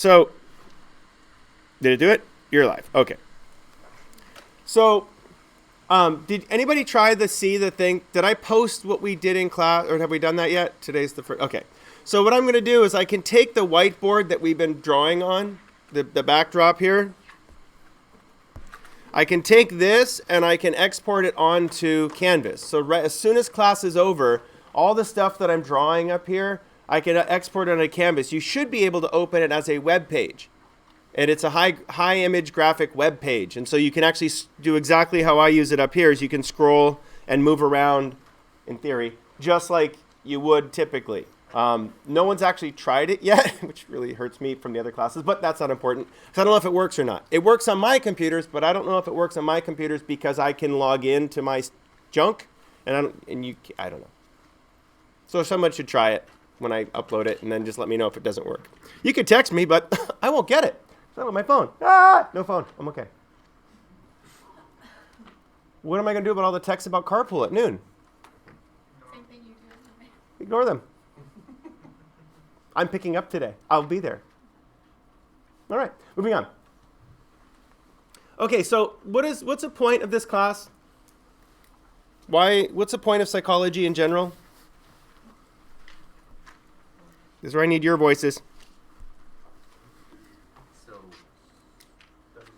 So, did it do it? You're live. Okay. So, did anybody try to see the thing? Did I post what we did in class, or have we done that yet? Today's the first. Okay. So what I'm going to do is I can take the whiteboard that we've been drawing on, the backdrop here. I can take this and I can export it onto Canvas. So as soon as class is over, all the stuff that I'm drawing up here, I can export it onto Canvas. You should be able to open it as a web page. And it's a high image graphic web page. And so you can actually do exactly how I use it up here is you can scroll and move around, in theory, just like you would typically. No one's actually tried it yet, which really hurts me from the other classes, but that's not important because I don't know if it works or not. It works on my computers, but I don't know if it works on my computers because I can log into my junk, and I don't know. So someone should try it when I upload it, and then just let me know if it doesn't work. You could text me, but I won't get it. It's not on my phone. No phone. I'm okay. What am I going to do about all the texts about carpool at noon? Same thing you do. Ignore them. I'm picking up today. I'll be there. All right, moving on. Okay, so what's the point of this class? What's the point of psychology in general? This is where I need your voices. So,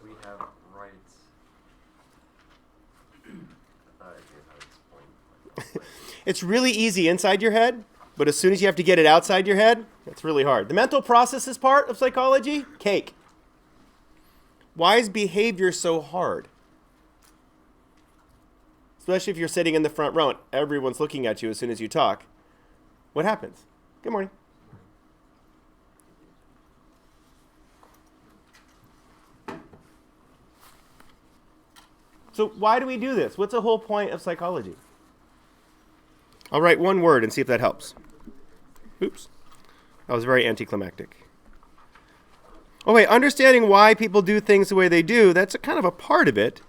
we have rights. I thought I knew how to explain. It's really easy inside your head, but as soon as you have to get it outside your head, it's really hard. The mental processes part of psychology, cake. Why is behavior so hard? Especially if you're sitting in the front row and everyone's looking at you as soon as you talk. What happens? Good morning. So why do we do this? What's the whole point of psychology? I'll write one word and see if that helps. Oops. That was very anticlimactic. Oh wait, understanding why people do things the way they do, that's a kind of a part of it.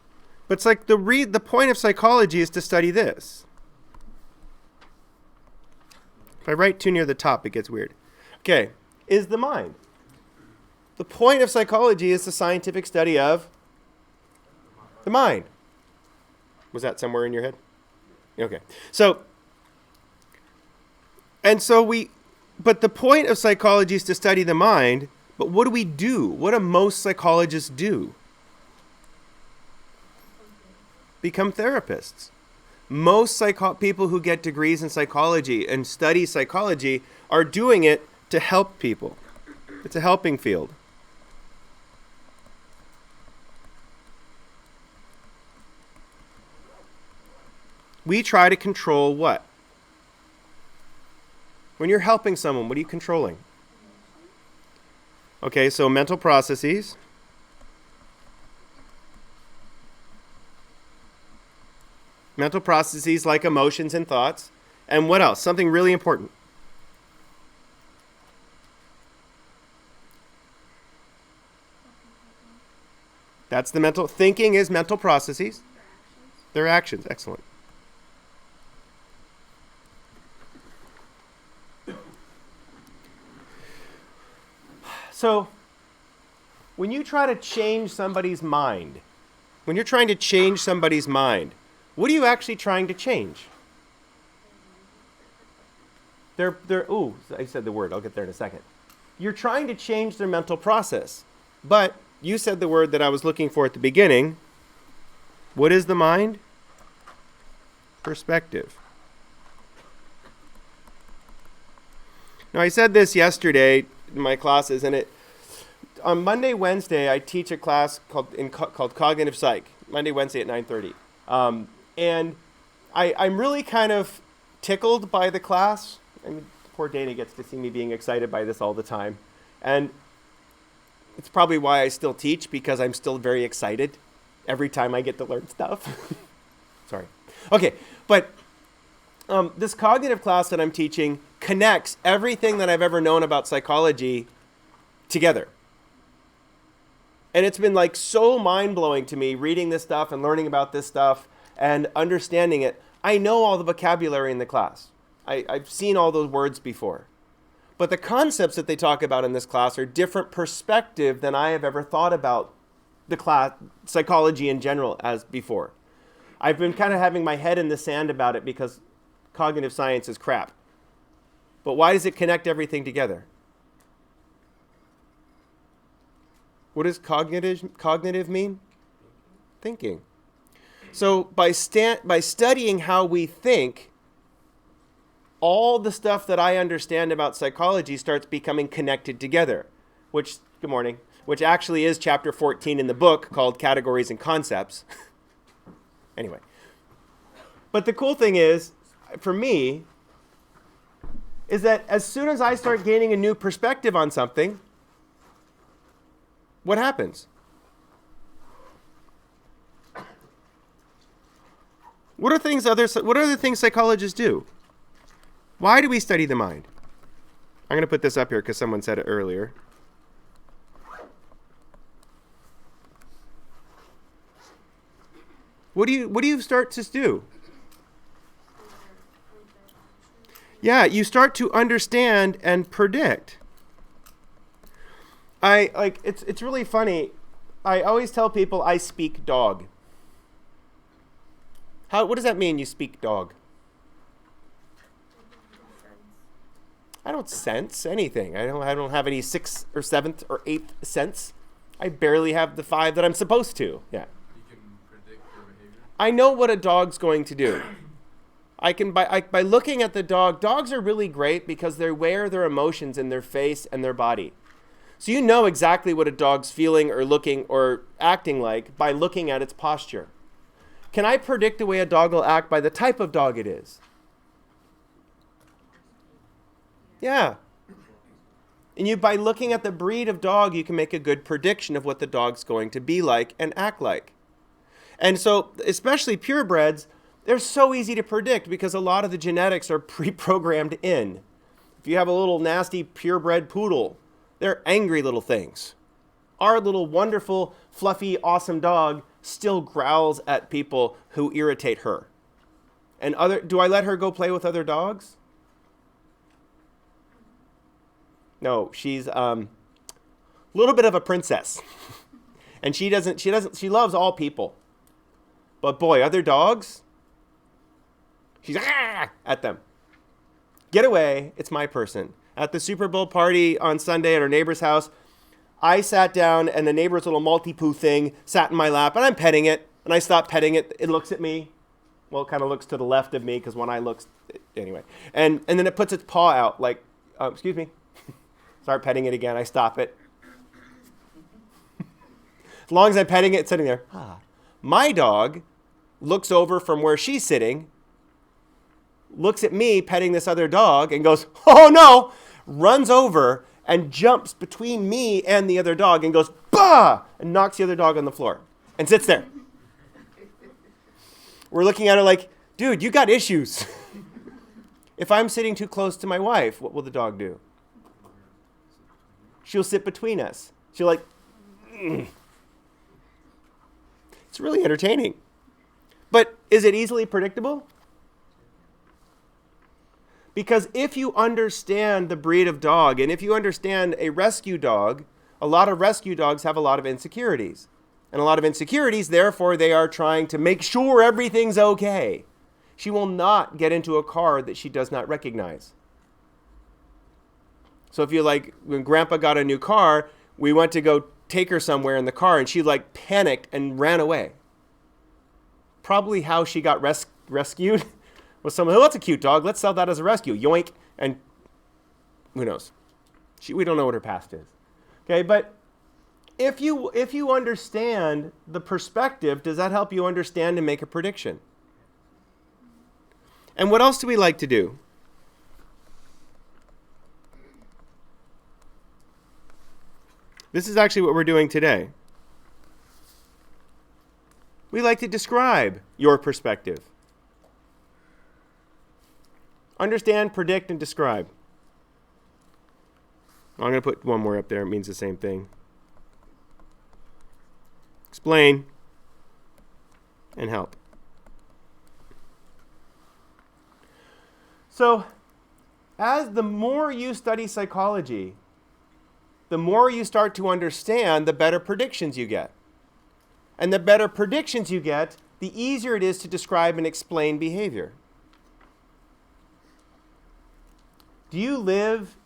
But it's like the point of psychology is to study this. If I write too near the top, it gets weird. Okay, is the mind. The point of psychology is the scientific study of the mind. Was that somewhere in your head? Okay. But the point of psychology is to study the mind, but what do we do? What do most psychologists do? Become therapists. Most people who get degrees in psychology and study psychology are doing it to help people. It's a helping field. We try to control what? When you're helping someone, what are you controlling? Okay, so mental processes. Mental processes like emotions and thoughts. And what else? Something really important. That's the mental. Thinking is mental processes. Their actions. Excellent. So, when you try to change somebody's mind, what are you actually trying to change? I said the word. I'll get there in a second. You're trying to change their mental process. But you said the word that I was looking for at the beginning. What is the mind? Perspective. Now, I said this yesterday in my classes, and on Monday, Wednesday, I teach a class called Cognitive Psych. Monday, Wednesday at 9:30. And I'm really kind of tickled by the class. I mean, poor Dana gets to see me being excited by this all the time. And it's probably why I still teach, because I'm still very excited every time I get to learn stuff. Sorry. Okay, but this cognitive class that I'm teaching connects everything that I've ever known about psychology together. And it's been like so mind-blowing to me reading this stuff and learning about this stuff and understanding it. I know all the vocabulary in the class. I've seen all those words before. But the concepts that they talk about in this class are different perspective than I have ever thought about the class, psychology in general, as before. I've been kind of having my head in the sand about it because cognitive science is crap. But why does it connect everything together? What does cognitive mean? Thinking. So by studying how we think, all the stuff that I understand about psychology starts becoming connected together, which, good morning, which actually is chapter 14 in the book called Categories and Concepts. Anyway. But the cool thing is, for me, is that as soon as I start gaining a new perspective on something, what happens? What are the things psychologists do? Why do we study the mind? I'm going to put this up here because someone said it earlier. What do you start to do? Yeah, you start to understand and predict. It's really funny. I always tell people I speak dog. What does that mean, you speak dog? I don't sense anything. I don't have any 6th or 7th or 8th sense. I barely have the 5 that I'm supposed to. Yeah. You can predict their behavior? I know what a dog's going to do. I can by looking at the dog. Dogs are really great because they wear their emotions in their face and their body. So you know exactly what a dog's feeling or looking or acting like by looking at its posture. Can I predict the way a dog will act by the type of dog it is? Yeah. And by looking at the breed of dog, you can make a good prediction of what the dog's going to be like and act like. And so, especially purebreds, they're so easy to predict because a lot of the genetics are pre-programmed in. If you have a little nasty purebred poodle, they're angry little things. Our little wonderful, fluffy, awesome dog still growls at people who irritate her. And do I let her go play with other dogs? No, she's a little bit of a princess. And she loves all people. But boy, other dogs, she's at them. Get away, it's my person. At the Super Bowl party on Sunday at our neighbor's house, I sat down and the neighbor's little Maltipoo thing sat in my lap and I'm petting it. And I stopped petting it. It looks at me. Well, it kind of looks to the left of me because one eye looks, anyway. And then it puts its paw out like, excuse me. Start petting it again. I stop it. As long as I'm petting it, it's sitting there. My dog looks over from where she's sitting, looks at me petting this other dog and goes, oh no, runs over and jumps between me and the other dog and goes, bah, and knocks the other dog on the floor and sits there. We're looking at her like, dude, you got issues. If I'm sitting too close to my wife, what will the dog do? She'll sit between us. She'll like, It's really entertaining. But is it easily predictable? Because if you understand the breed of dog, and if you understand a rescue dog, a lot of rescue dogs have a lot of insecurities. And a lot of insecurities, therefore, they are trying to make sure everything's okay. She will not get into a car that she does not recognize. So if you when Grandpa got a new car, we went to go take her somewhere in the car, and she panicked and ran away. Probably how she got rescued was someone, oh, that's a cute dog. Let's sell that as a rescue. Yoink. And who knows? We don't know what her past is. Okay, but if you understand the perspective, does that help you understand and make a prediction? And what else do we like to do? This is actually what we're doing today. We like to describe your perspective. Understand, predict, and describe. I'm going to put one more up there. It means the same thing. Explain and help. So, As the more you study psychology, the more you start to understand, the better predictions you get. And the better predictions you get, the easier it is to describe and explain behavior. Do you live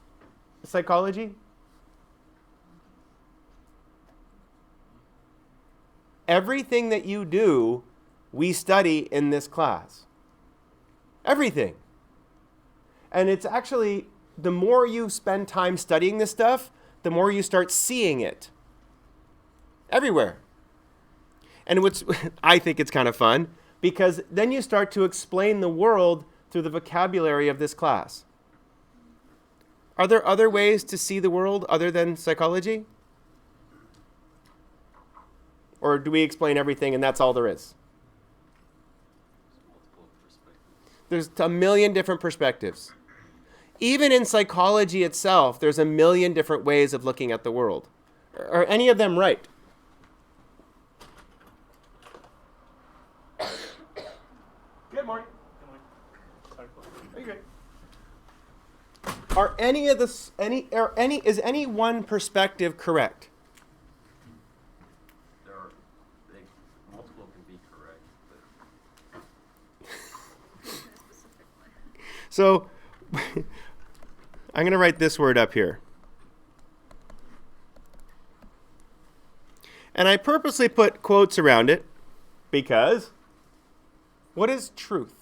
psychology? Everything that you do, we study in this class. Everything. And it's actually, the more you spend time studying this stuff, the more you start seeing it. Everywhere. And I think it's kind of fun, because then you start to explain the world through the vocabulary of this class. Are there other ways to see the world other than psychology? Or do we explain everything and that's all there is? Multiple perspectives. There's a million different perspectives. Even in psychology itself, there's a million different ways of looking at the world. Are any of them right? Good morning. Are you great? Are any of this is any one perspective correct? Multiple can be correct, but So I'm going to write this word up here. And I purposely put quotes around it because what is truth?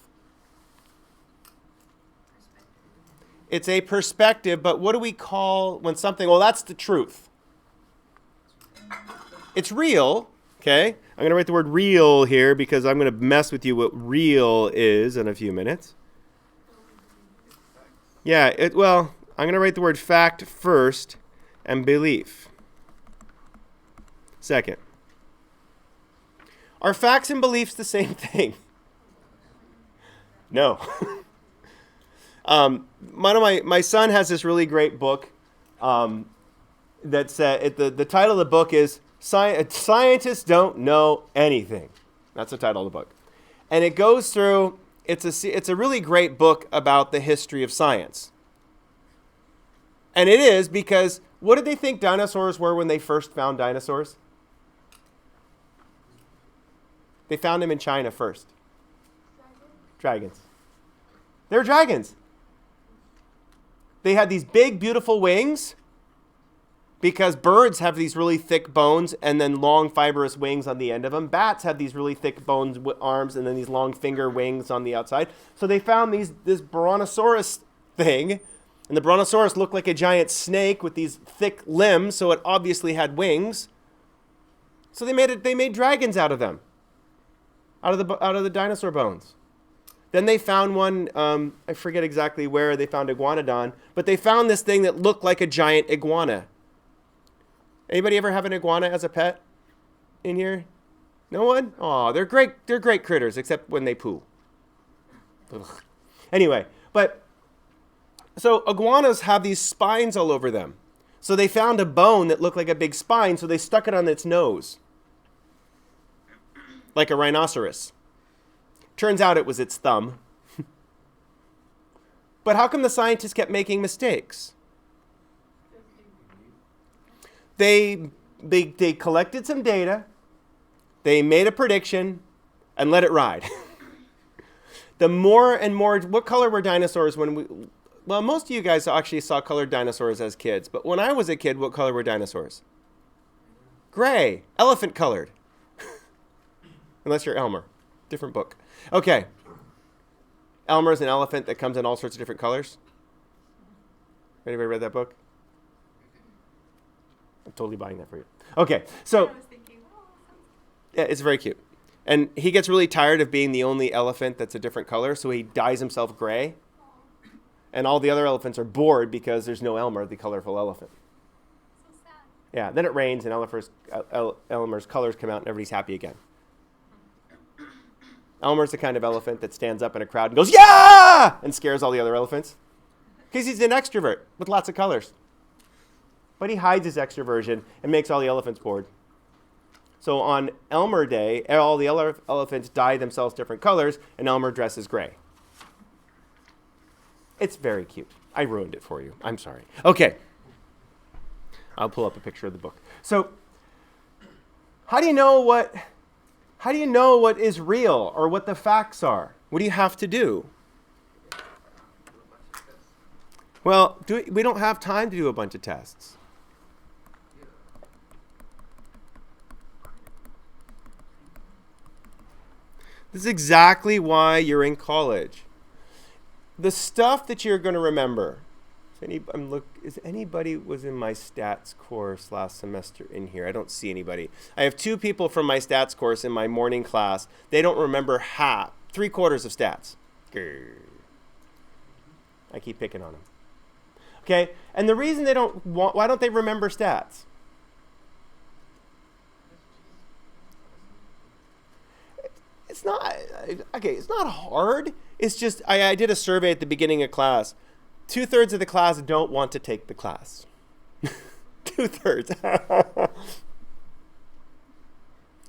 It's a perspective, but what do we call when something, well, that's the truth. It's real, okay? I'm going to write the word real here because I'm going to mess with you what real is in a few minutes. Yeah, I'm going to write the word fact first and belief second. Are facts and beliefs the same thing? No. My son has this really great book that's the title of the book is Scientists Don't Know Anything. That's the title of the book. And it goes through, it's a really great book about the history of science. And it is because, what did they think dinosaurs were when they first found dinosaurs? They found them in China first. Dragons. They were dragons. They had these big, beautiful wings because birds have these really thick bones and then long, fibrous wings on the end of them. Bats have these really thick bones, arms, and then these long finger wings on the outside. So they found this Brontosaurus thing, and the Brontosaurus looked like a giant snake with these thick limbs, so it obviously had wings. So they made dragons out of them, out of the dinosaur bones. Then they found one, I forget exactly where they found iguanodon, but they found this thing that looked like a giant iguana. Anybody ever have an iguana as a pet in here? No one? Aw, they're great critters, except when they poo. Ugh. Anyway, so iguanas have these spines all over them. So they found a bone that looked like a big spine, so they stuck it on its nose, like a rhinoceros. Turns out it was its thumb. But how come the scientists kept making mistakes? They collected some data, they made a prediction, and let it ride. The more and more, what color were dinosaurs well, most of you guys actually saw colored dinosaurs as kids, but when I was a kid, what color were dinosaurs? Gray, elephant colored. Unless you're Elmer, different book. Okay. Elmer is an elephant that comes in all sorts of different colors. Anybody read that book? I'm totally buying that for you. Okay, so I was thinking, oh, yeah, it's very cute. And he gets really tired of being the only elephant that's a different color, so he dyes himself gray. And all the other elephants are bored because there's no Elmer, the colorful elephant. so sad. Yeah, then it rains and Elmer's colors come out and everybody's happy again. Elmer's the kind of elephant that stands up in a crowd and goes, "Yeah!" and scares all the other elephants. Because he's an extrovert with lots of colors. But he hides his extroversion and makes all the elephants bored. So on Elmer Day, all the elephants dye themselves different colors, and Elmer dresses gray. It's very cute. I ruined it for you. I'm sorry. Okay. I'll pull up a picture of the book. So, how do you know what is real or what the facts are? What do you have to do? Well, we don't have time to do a bunch of tests. This is exactly why you're in college. The stuff that you're going to remember. Is anybody was in my stats course last semester in here? I don't see anybody. I have 2 people from my stats course in my morning class. They don't remember 3/4 of stats. Grr. I keep picking on them. Okay, and the reason why don't they remember stats? It's not hard. It's just, I did a survey at the beginning of class. 2/3 of the class don't want to take the class. 2/3.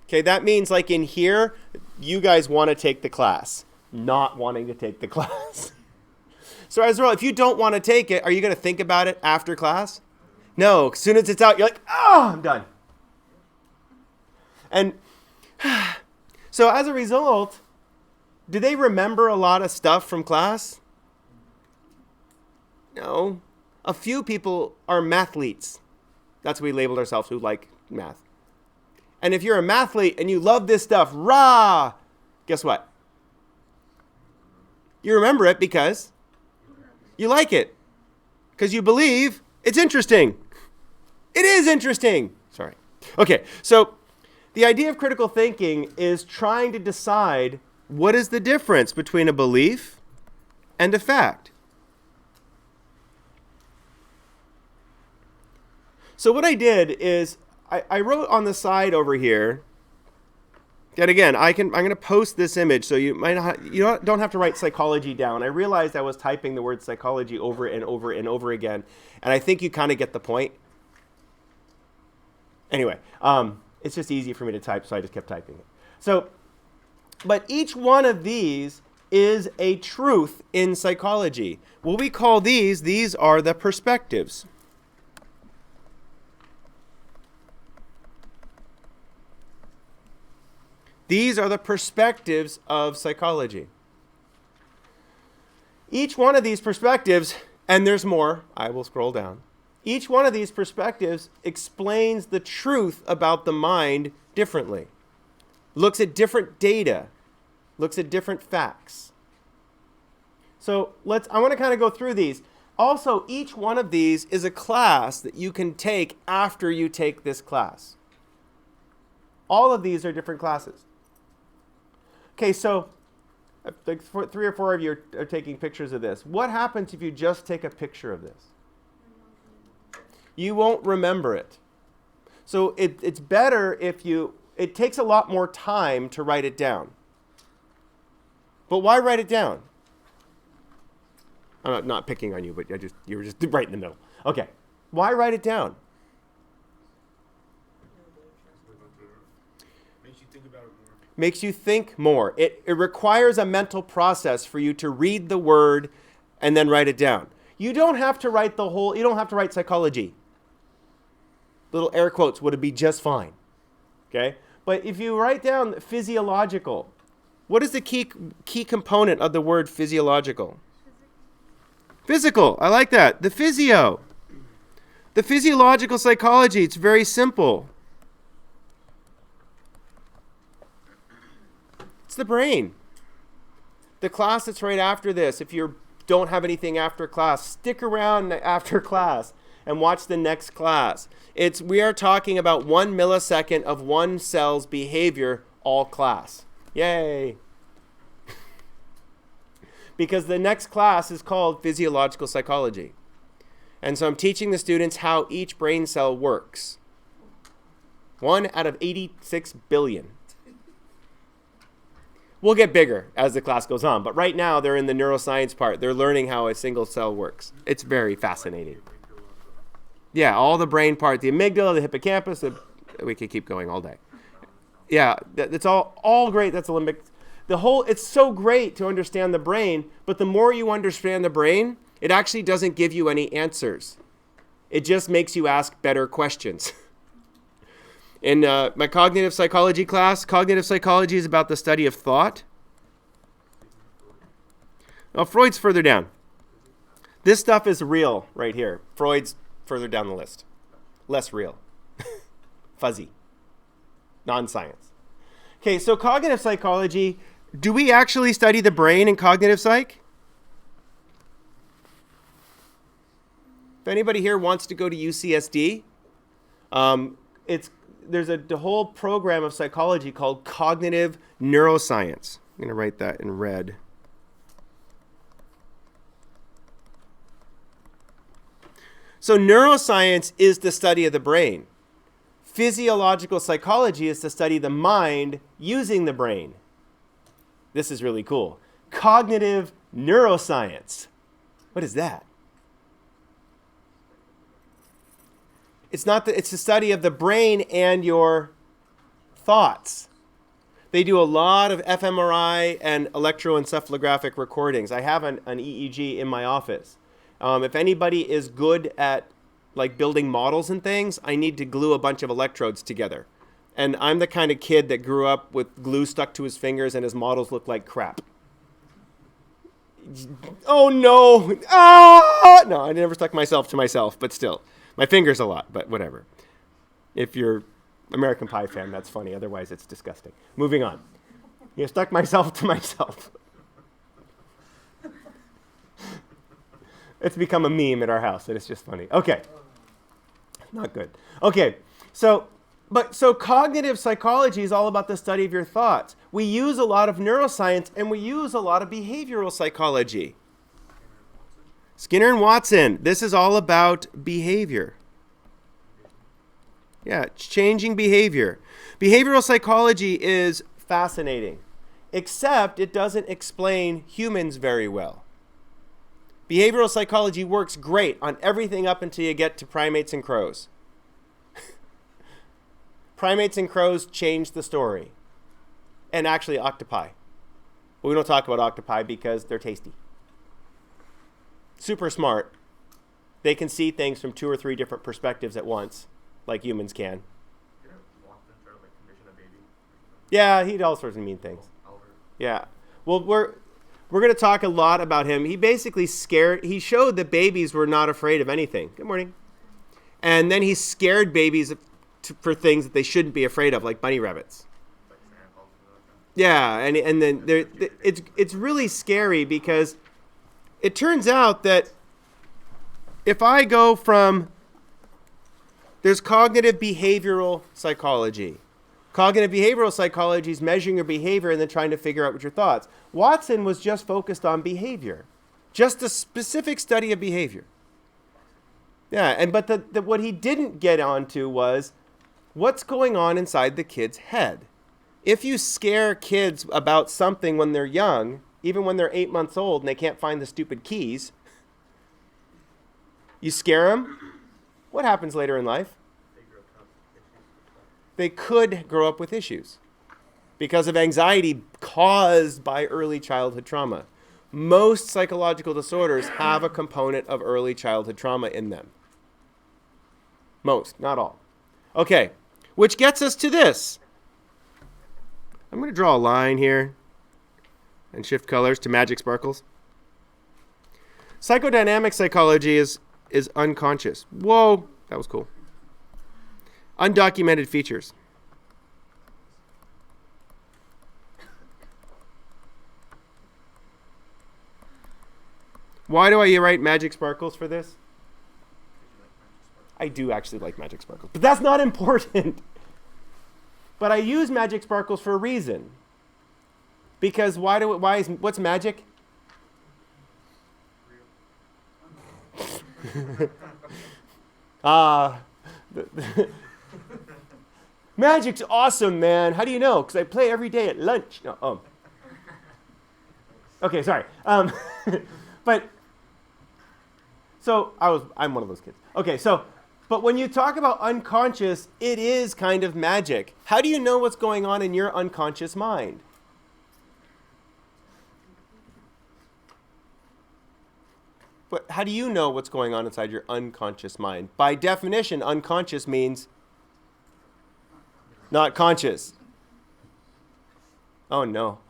Okay, that means like in here, you guys want to take the class, not wanting to take the class. So as well, if you don't want to take it, are you going to think about it after class? No, as soon as it's out, you're like, oh, I'm done. And so as a result, do they remember a lot of stuff from class? No. A few people are mathletes. That's what we labeled ourselves, who like math. And if you're a mathlete and you love this stuff, rah, guess what? You remember it because you like it. Because you believe it's interesting. It is interesting. Sorry. Okay, so the idea of critical thinking is trying to decide what is the difference between a belief and a fact. So what I did is I wrote on the side over here, and again, I'm going to post this image so you don't have to write psychology down. I realized I was typing the word psychology over and over and over again, and I think you kind of get the point. Anyway, it's just easy for me to type, so I just kept typing it. So, but each one of these is a truth in psychology. What we call these are the perspectives. These are the perspectives of psychology. Each one of these perspectives, and there's more, I will scroll down. Each one of these perspectives explains the truth about the mind differently. Looks at different data, looks at different facts. So I want to kind of go through these. Also, each one of these is a class that you can take after you take this class. All of these are different classes. Okay, so like 3 or 4 of you are taking pictures of this. What happens if you just take a picture of this? You won't remember it. So it's better if it takes a lot more time to write it down. But why write it down? I'm not picking on you, but you were just right in the middle. Okay, why write it down? Makes you think more. It requires a mental process for you to read the word and then write it down. You don't have to write you don't have to write psychology. Little air quotes would be just fine. Okay? But if you write down physiological, what is the key component of the word physiological? Physical. I like that. The physio. The physiological psychology, it's very simple. The brain. The class that's right after this, if you don't have anything after class, stick around after class and watch the next class. We are talking about 1 millisecond of one cell's behavior all class. Yay. Because the next class is called physiological psychology. And so I'm teaching the students how each brain cell works. 1 out of 86 billion. We'll get bigger as the class goes on, but right now they're in the neuroscience part. They're learning how a single cell works. It's very fascinating. Yeah, all the brain part, the amygdala, the hippocampus, we could keep going all day. Yeah, that's all great. That's Olympic. It's so great to understand the brain, but the more you understand the brain, It actually doesn't give you any answers. It just makes you ask better questions. In my cognitive psychology class, cognitive psychology is about the study of thought. Now, Freud's further down. This stuff is real right here. Freud's further down the list. Less real. Fuzzy. Non-science. Okay, so cognitive psychology, do we actually study the brain in cognitive psych? If anybody here wants to go to UCSD, there's a whole program of psychology called cognitive neuroscience. I'm going to write that in red. So neuroscience is the study of the brain. Physiological psychology is to study the mind using the brain. This is really cool. Cognitive neuroscience. What is that? It's the study of the brain and your thoughts. They do a lot of fMRI and electroencephalographic recordings. I have an EEG in my office. If anybody is good at like building models and things, I need to glue a bunch of electrodes together. And I'm the kind of kid that grew up with glue stuck to his fingers and his models look like crap. Oh no! Ah! No, I never stuck myself to myself, but still. My fingers a lot, but whatever. If you're American Pie fan, that's funny. Otherwise, it's disgusting. Moving on. You stuck myself to myself. It's become a meme at our house, and it's just funny. Okay. Not good. Okay. So cognitive psychology is all about the study of your thoughts. We use a lot of neuroscience, and we use a lot of behavioral psychology. Skinner and Watson, this is all about behavior. Yeah, changing behavior. Behavioral psychology is fascinating, except it doesn't explain humans very well. Behavioral psychology works great on everything up until you get to primates and crows. Primates and crows change the story. And actually octopi. But we don't talk about octopi because they're tasty. Super smart. They can see things from 2 or 3 different perspectives at once, like humans can. Yeah, he did all sorts of mean things. Yeah. Well, we're going to talk a lot about him. He basically he showed that babies were not afraid of anything. Good morning. And then he scared babies for things that they shouldn't be afraid of, like bunny rabbits. Yeah, and then it's really scary because it turns out that if I go from, there's cognitive behavioral psychology. Cognitive behavioral psychology is measuring your behavior and then trying to figure out what your thoughts. Watson was just focused on behavior, just a specific study of behavior. Yeah, but what he didn't get onto was what's going on inside the kid's head. If you scare kids about something when they're young, even when they're 8 months old and they can't find the stupid keys, you scare them, what happens later in life? They could grow up with issues because of anxiety caused by early childhood trauma. Most psychological disorders have a component of early childhood trauma in them. Most, not all. Okay, which gets us to this. I'm going to draw a line here and shift colors to magic sparkles. Psychodynamic psychology is unconscious. Whoa, that was cool. Undocumented features. Why do I write magic sparkles for this? I do actually like magic sparkles, but that's not important. But I use magic sparkles for a reason. Because what's magic? Magic's awesome, man. How do you know? Because I play every day at lunch. No, Okay, sorry. But so I'm one of those kids. Okay, but when you talk about unconscious, it is kind of magic. How do you know what's going on in your unconscious mind? But how do you know what's going on inside your unconscious mind? By definition, unconscious means not conscious. Oh no.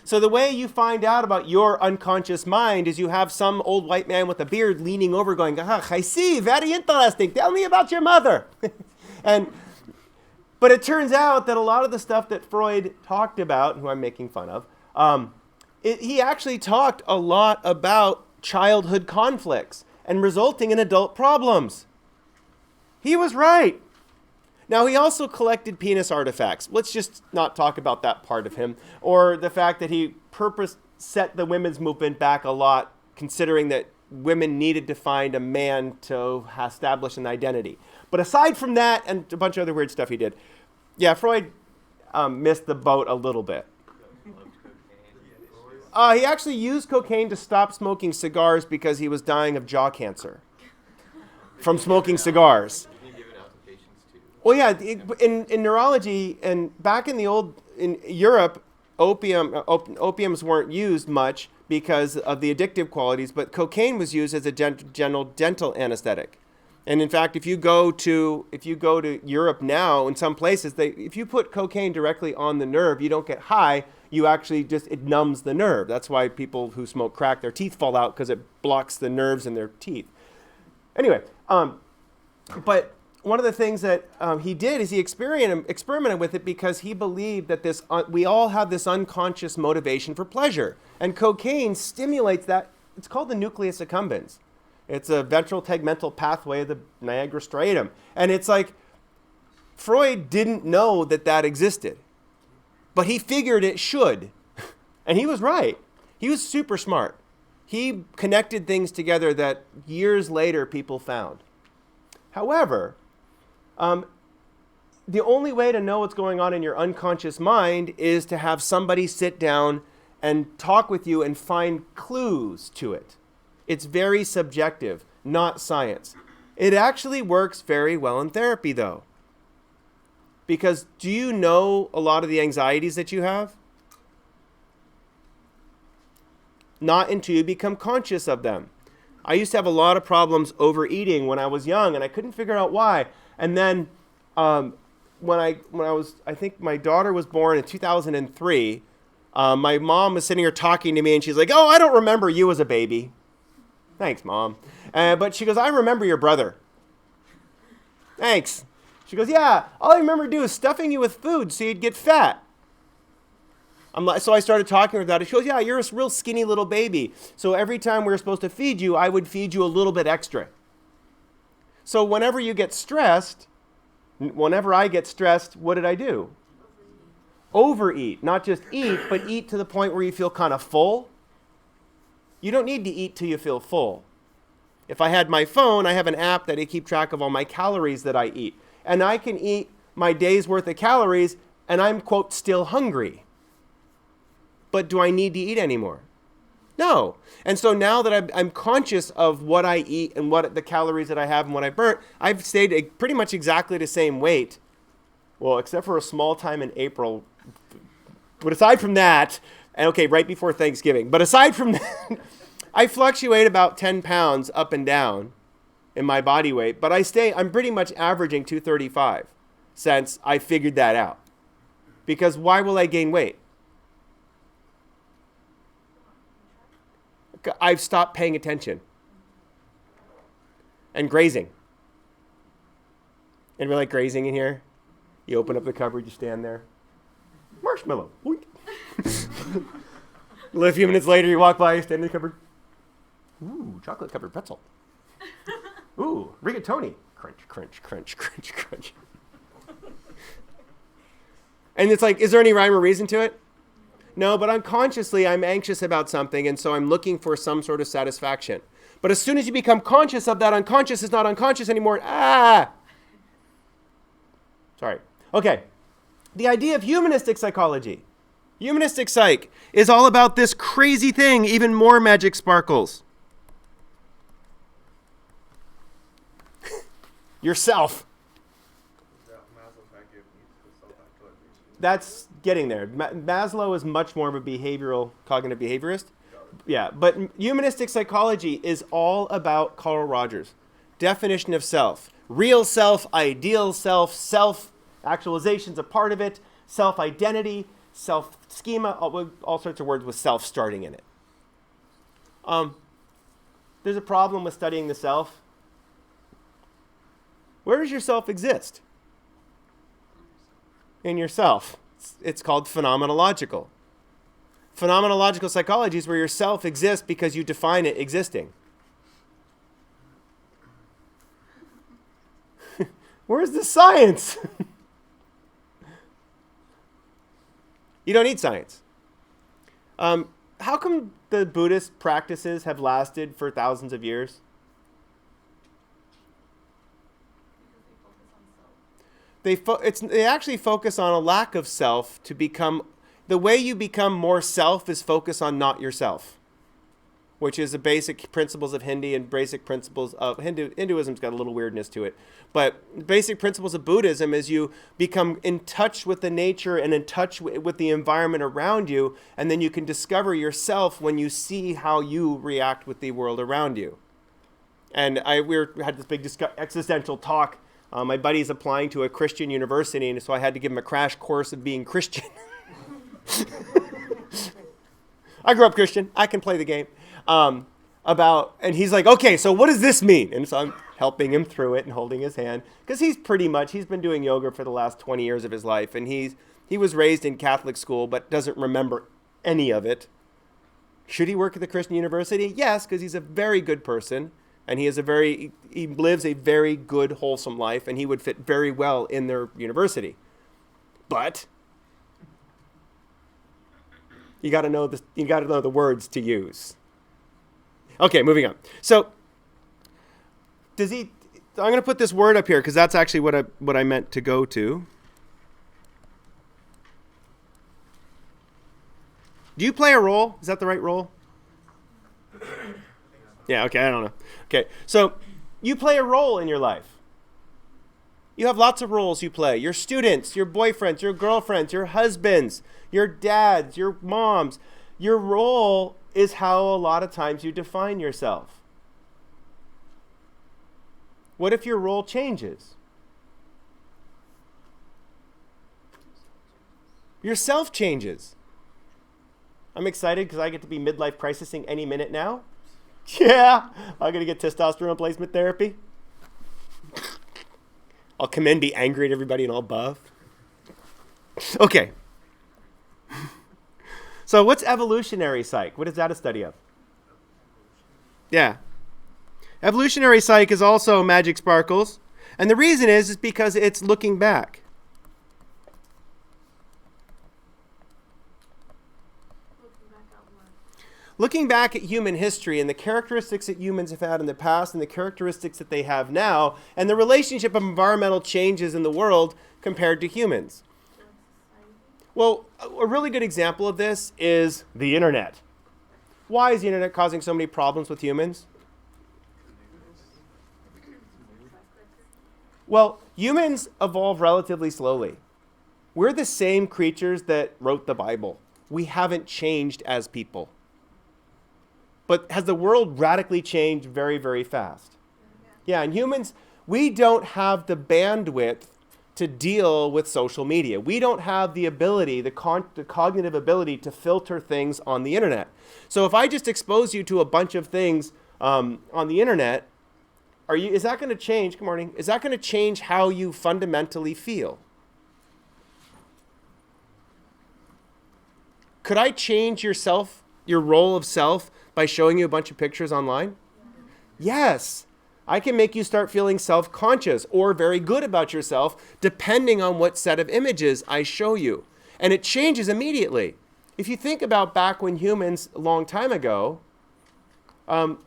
So the way you find out about your unconscious mind is you have some old white man with a beard leaning over going, I see, very interesting. Tell me about your mother. But it turns out that a lot of the stuff that Freud talked about, who I'm making fun of, he actually talked a lot about childhood conflicts and resulting in adult problems. He was right. Now, he also collected penis artifacts. Let's just not talk about that part of him, or the fact that he set the women's movement back a lot, considering that women needed to find a man to establish an identity. But aside from that, and a bunch of other weird stuff he did, yeah, Freud missed the boat a little bit. He actually used cocaine to stop smoking cigars because he was dying of jaw cancer from smoking cigars. Well, yeah, in neurology, and back in Europe, opiums weren't used much because of the addictive qualities, but cocaine was used as a general dental anesthetic. And in fact, if you go to Europe now, in some places, if you put cocaine directly on the nerve, you don't get high. You actually it numbs the nerve. That's why people who smoke crack, their teeth fall out because it blocks the nerves in their teeth. Anyway, but one of the things that he did is he experimented with it because he believed that we all have this unconscious motivation for pleasure. And cocaine stimulates that. It's called the nucleus accumbens. It's a ventral tegmental pathway of the Niagara striatum. And it's like Freud didn't know that existed. But he figured it should. And he was right. He was super smart. He connected things together that years later people found. However, the only way to know what's going on in your unconscious mind is to have somebody sit down and talk with you and find clues to it. It's very subjective, not science. It actually works very well in therapy, though. Because do you know a lot of the anxieties that you have? Not until you become conscious of them. I used to have a lot of problems overeating when I was young, and I couldn't figure out why. And then when I think my daughter was born in 2003, my mom was sitting here talking to me, and she's like, "Oh, I don't remember you as a baby." Thanks, Mom. But she goes, "I remember your brother." Thanks. She goes, "Yeah, all I remember to do is stuffing you with food so you'd get fat." So I started talking about it. She goes, "Yeah, you're a real skinny little baby. So every time we were supposed to feed you, I would feed you a little bit extra." So whenever I get stressed, what did I do? Overeat. Not just eat, but eat to the point where you feel kind of full. You don't need to eat till you feel full. If I had my phone, I have an app that I keep track of all my calories that I eat. And I can eat my day's worth of calories, and I'm, quote, still hungry. But do I need to eat anymore? No. And so now that I'm conscious of what I eat and what the calories that I have and what I burnt, I've stayed pretty much exactly the same weight. Well, except for a small time in April. But aside from that, and okay, right before Thanksgiving. But aside from that, I fluctuate about 10 pounds up and down in my body weight. But I'm pretty much averaging 235 since I figured that out. Because why will I gain weight? I've stopped paying attention. And grazing. Anybody like grazing in here? You open up the cupboard, you stand there. Marshmallow. A few minutes later, you walk by, you stand in the cupboard. Ooh, chocolate covered pretzel. Ooh, rigatoni. Crunch, crunch, crunch, crunch, crunch. And it's like, is there any rhyme or reason to it? No, but unconsciously, I'm anxious about something, and so I'm looking for some sort of satisfaction. But as soon as you become conscious of that, unconscious is not unconscious anymore. Sorry. Okay. The idea of humanistic psychology, humanistic psych, is all about this crazy thing, even more magic sparkles. Yourself. That's getting there. Maslow is much more of a cognitive behaviorist. but humanistic psychology is all about Carl Rogers. Definition of self. Real self, ideal self, self-actualization's a part of it, self-identity, self-schema, all sorts of words with self starting in it. There's a problem with studying the self. Where does your self exist? In yourself. It's called phenomenological. Phenomenological psychology is where your self exists because you define it existing. Where's the science? You don't need science. How come the Buddhist practices have lasted for thousands of years? They actually focus on a lack of self to become. The way you become more self is focus on not yourself, which is the basic principles of Hindi and basic principles of Hinduism's got a little weirdness to it. But basic principles of Buddhism is you become in touch with the nature and in touch with the environment around you, and then you can discover yourself when you see how you react with the world around you. And we had this big existential talk. My buddy's applying to a Christian university, and so I had to give him a crash course of being Christian. I grew up Christian. I can play the game. And he's like, okay, so what does this mean? And so I'm helping him through it and holding his hand because he's been doing yoga for the last 20 years of his life. And he was raised in Catholic school, but doesn't remember any of it. Should he work at the Christian university? Yes, because he's a very good person. And he lives a very good, wholesome life. And he would fit very well in their university. But you got to know the words to use. Okay, moving on. So, I'm going to put this word up here because that's actually what I meant to go to. Do you play a role? Is that the right role? Yeah, okay, I don't know. Okay, so you play a role in your life. You have lots of roles you play. Your students, your boyfriends, your girlfriends, your husbands, your dads, your moms. Your role is how a lot of times you define yourself. What if your role changes? Your self changes. I'm excited because I get to be midlife crisising any minute now. Yeah, I'm going to get testosterone replacement therapy. I'll come in, be angry at everybody, and all buff. Okay. So what's evolutionary psych? What is that a study of? Yeah. Evolutionary psych is also magic sparkles. And the reason is because it's looking back. Looking back at human history and the characteristics that humans have had in the past and the characteristics that they have now and the relationship of environmental changes in the world compared to humans. Well, a really good example of this is the internet. Why is the internet causing so many problems with humans? Well, humans evolve relatively slowly. We're the same creatures that wrote the Bible. We haven't changed as people. But has the world radically changed very, very fast? Yeah, and humans, we don't have the bandwidth to deal with social media. We don't have the ability, the cognitive ability to filter things on the internet. So if I just expose you to a bunch of things on the internet, is that going to change? Good morning. Is that going to change how you fundamentally feel? Could I change your role of self, by showing you a bunch of pictures online? Yes. I can make you start feeling self-conscious or very good about yourself depending on what set of images I show you. And it changes immediately. If you think about back when humans, a long time ago, how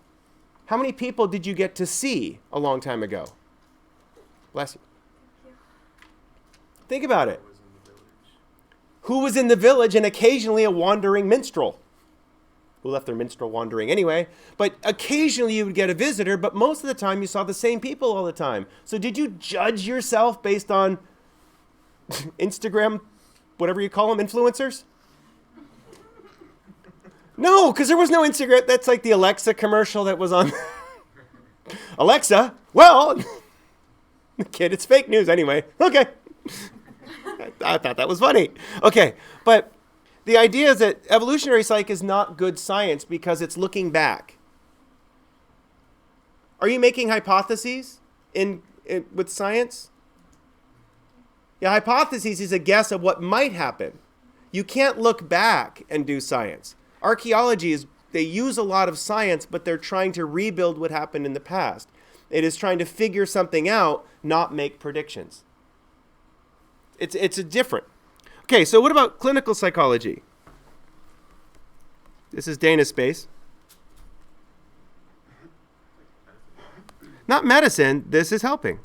many people did you get to see a long time ago? Bless you. Think about it. Who was in the village and occasionally a wandering minstrel? Who left their minstrel wandering anyway. But occasionally you would get a visitor, but most of the time you saw the same people all the time. So did you judge yourself based on Instagram, whatever you call them, influencers? No, because there was no Instagram. That's like the Alexa commercial that was on. Alexa, well, kid, it's fake news anyway. Okay. I thought that was funny. Okay, but the idea is that evolutionary psych is not good science because it's looking back. Are you making hypotheses with science? Yeah, hypotheses is a guess of what might happen. You can't look back and do science. Archaeology they use a lot of science, but they're trying to rebuild what happened in the past. It is trying to figure something out, not make predictions. It's a different. Okay, so what about clinical psychology? This is Dana's space. Not medicine, this is helping.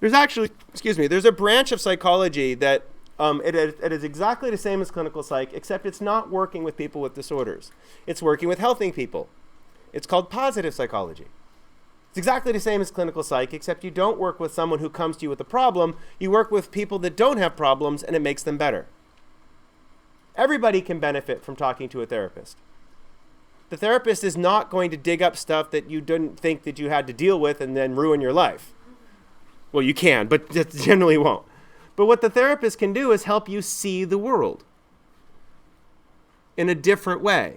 There's actually, there's a branch of psychology that it is exactly the same as clinical psych, except it's not working with people with disorders. It's working with healthy people. It's called positive psychology. It's exactly the same as clinical psych, except you don't work with someone who comes to you with a problem. You work with people that don't have problems, and it makes them better. Everybody can benefit from talking to a therapist. The therapist is not going to dig up stuff that you didn't think that you had to deal with and then ruin your life. Well, you can, but that generally won't. But what the therapist can do is help you see the world in a different way.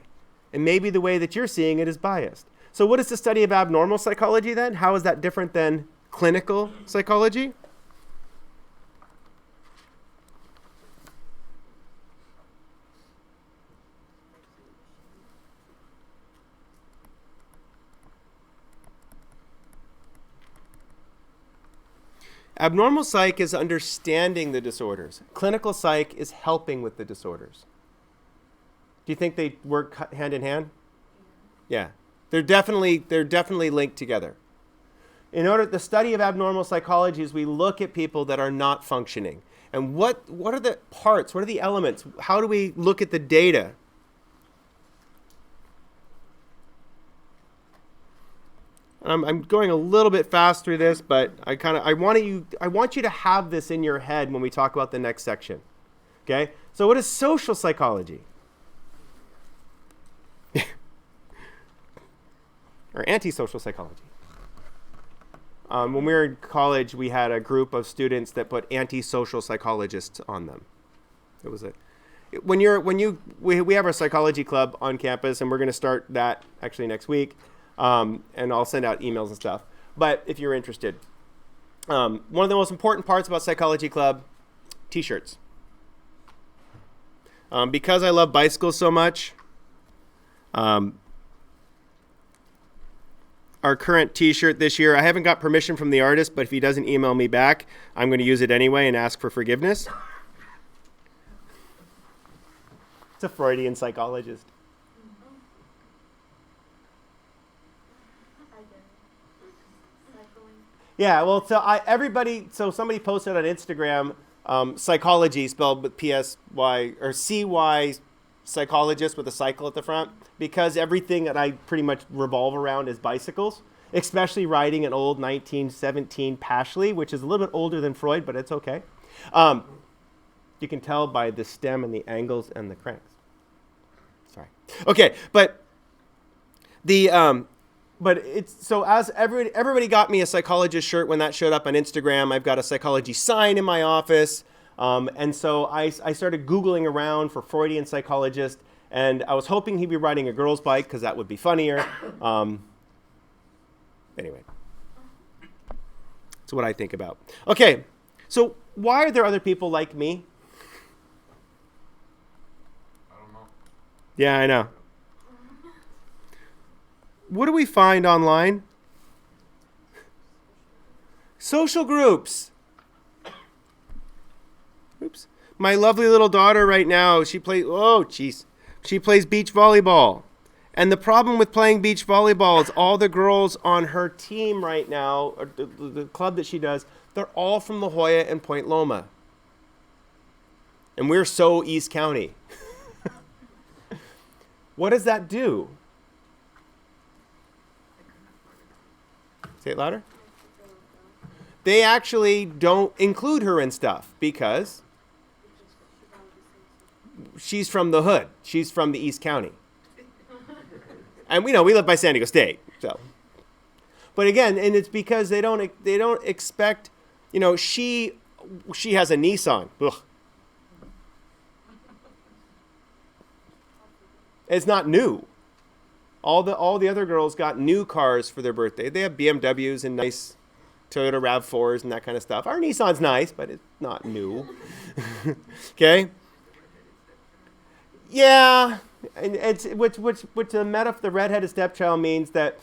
And maybe the way that you're seeing it is biased. So what is the study of abnormal psychology then? How is that different than clinical psychology? Abnormal psych is understanding the disorders. Clinical psych is helping with the disorders. Do you think they work hand in hand? Yeah. They're definitely linked together. The study of abnormal psychology is we look at people that are not functioning. And what are the parts? What are the elements? How do we look at the data? I'm going a little bit fast through this, but I want you to have this in your head when we talk about the next section. Okay? So what is social psychology? Or antisocial psychology. When we were in college, we had a group of students that put antisocial psychologists on them. It was we have our psychology club on campus, and we're going to start that actually next week. And I'll send out emails and stuff. But if you're interested, one of the most important parts about Psychology Club, t-shirts. Because I love bicycles so much, our current t-shirt this year, I haven't got permission from the artist, but if he doesn't email me back, I'm going to use it anyway and ask for forgiveness. It's a Freudian psychologist. Yeah, well, so somebody posted on Instagram, psychology spelled with P-S-Y, or C-Y, psychologist with a cycle at the front, because everything that I pretty much revolve around is bicycles, especially riding an old 1917 Pashley, which is a little bit older than Freud, but it's okay. You can tell by the stem and the angles and the cranks. Sorry. Okay, but it's so as everybody got me a psychologist shirt when that showed up on Instagram. I've got a psychology sign in my office. And so I started Googling around for Freudian psychologist, and I was hoping he'd be riding a girl's bike because that would be funnier. Anyway, that's what I think about. Okay, so why are there other people like me? I don't know. Yeah, I know. What do we find online? Social groups. Oops. My lovely little daughter right now, she plays beach volleyball. And the problem with playing beach volleyball is all the girls on her team right now, or the club that she does, they're all from La Jolla and Point Loma. And we're so East County. What does that do? Say it louder. they actually don't include her in stuff because she's from the hood. She's from the East County. And we live by San Diego State. So, but again, and it's because they don't expect, she has a Nissan. Ugh. It's not new. All the other girls got new cars for their birthday. They have BMWs and nice Toyota RAV4s and that kind of stuff. Our Nissan's nice, but it's not new. Okay? Yeah, and it's which the redheaded stepchild means that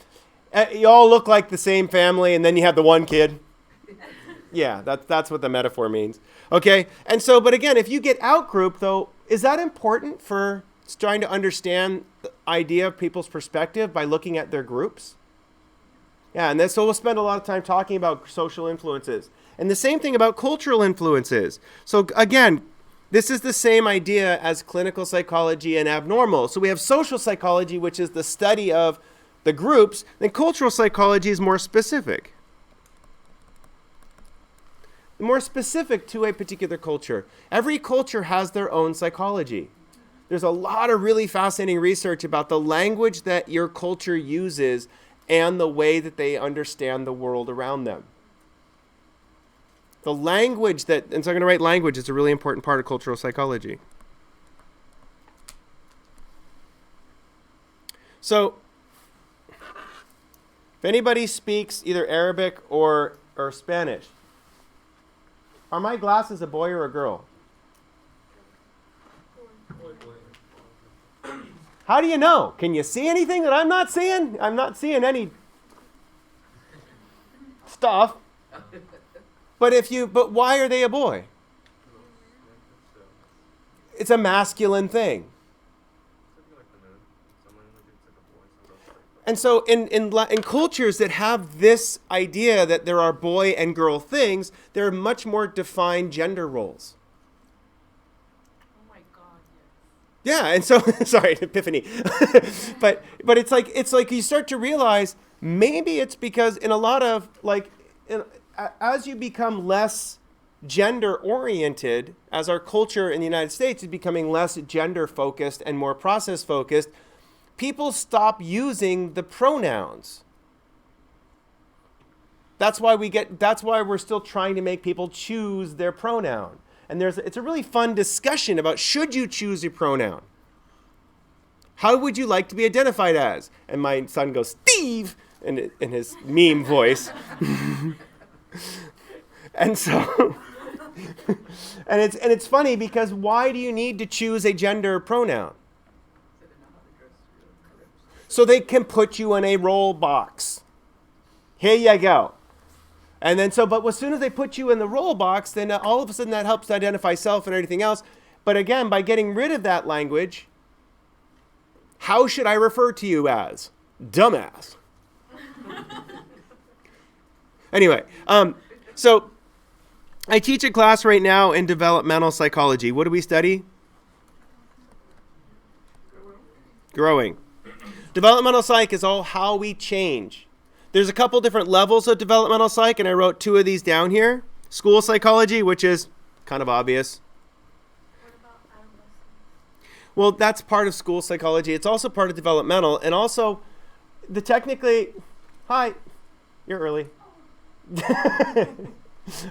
you all look like the same family, and then you have the one kid. Yeah, that's what the metaphor means. Okay, and so, but again, if you get out-grouped, though, is that important for trying to understand the idea of people's perspective by looking at their groups? Yeah, and so we'll spend a lot of time talking about social influences. And the same thing about cultural influences. So again, this is the same idea as clinical psychology and abnormal. So we have social psychology, which is the study of the groups, and cultural psychology is more specific. More specific to a particular culture. Every culture has their own psychology. There's a lot of really fascinating research about the language that your culture uses and the way that they understand the world around them. The language and so I'm going to write language is a really important part of cultural psychology. So, if anybody speaks either Arabic or Spanish, are my glasses a boy or a girl? How do you know? Can you see anything that I'm not seeing? I'm not seeing any stuff. But why are they a boy? It's a masculine thing. And so in cultures that have this idea that there are boy and girl things, there are much more defined gender roles. Yeah, and so sorry, epiphany. but it's like you start to realize maybe it's because in a lot of as you become less gender oriented, as our culture in the United States is becoming less gender focused and more process focused, people stop using the pronouns. That's why we're still trying to make people choose their pronoun. And it's a really fun discussion about should you choose a pronoun? How would you like to be identified as? And my son goes, Steve, in his meme voice. And so, and it's funny because why do you need to choose a gender pronoun? So they can put you in a role box. Here you go. And then but as soon as they put you in the role box, then all of a sudden that helps to identify self and everything else. But again, by getting rid of that language, how should I refer to you as? Dumbass. Anyway, so I teach a class right now in developmental psychology. What do we study? Growing. Developmental psych is all how we change. There's a couple different levels of developmental psych, and I wrote 2 of these down here. School psychology, which is kind of obvious. What about adolescence? Well, that's part of school psychology. It's also part of developmental, and also hi, you're early.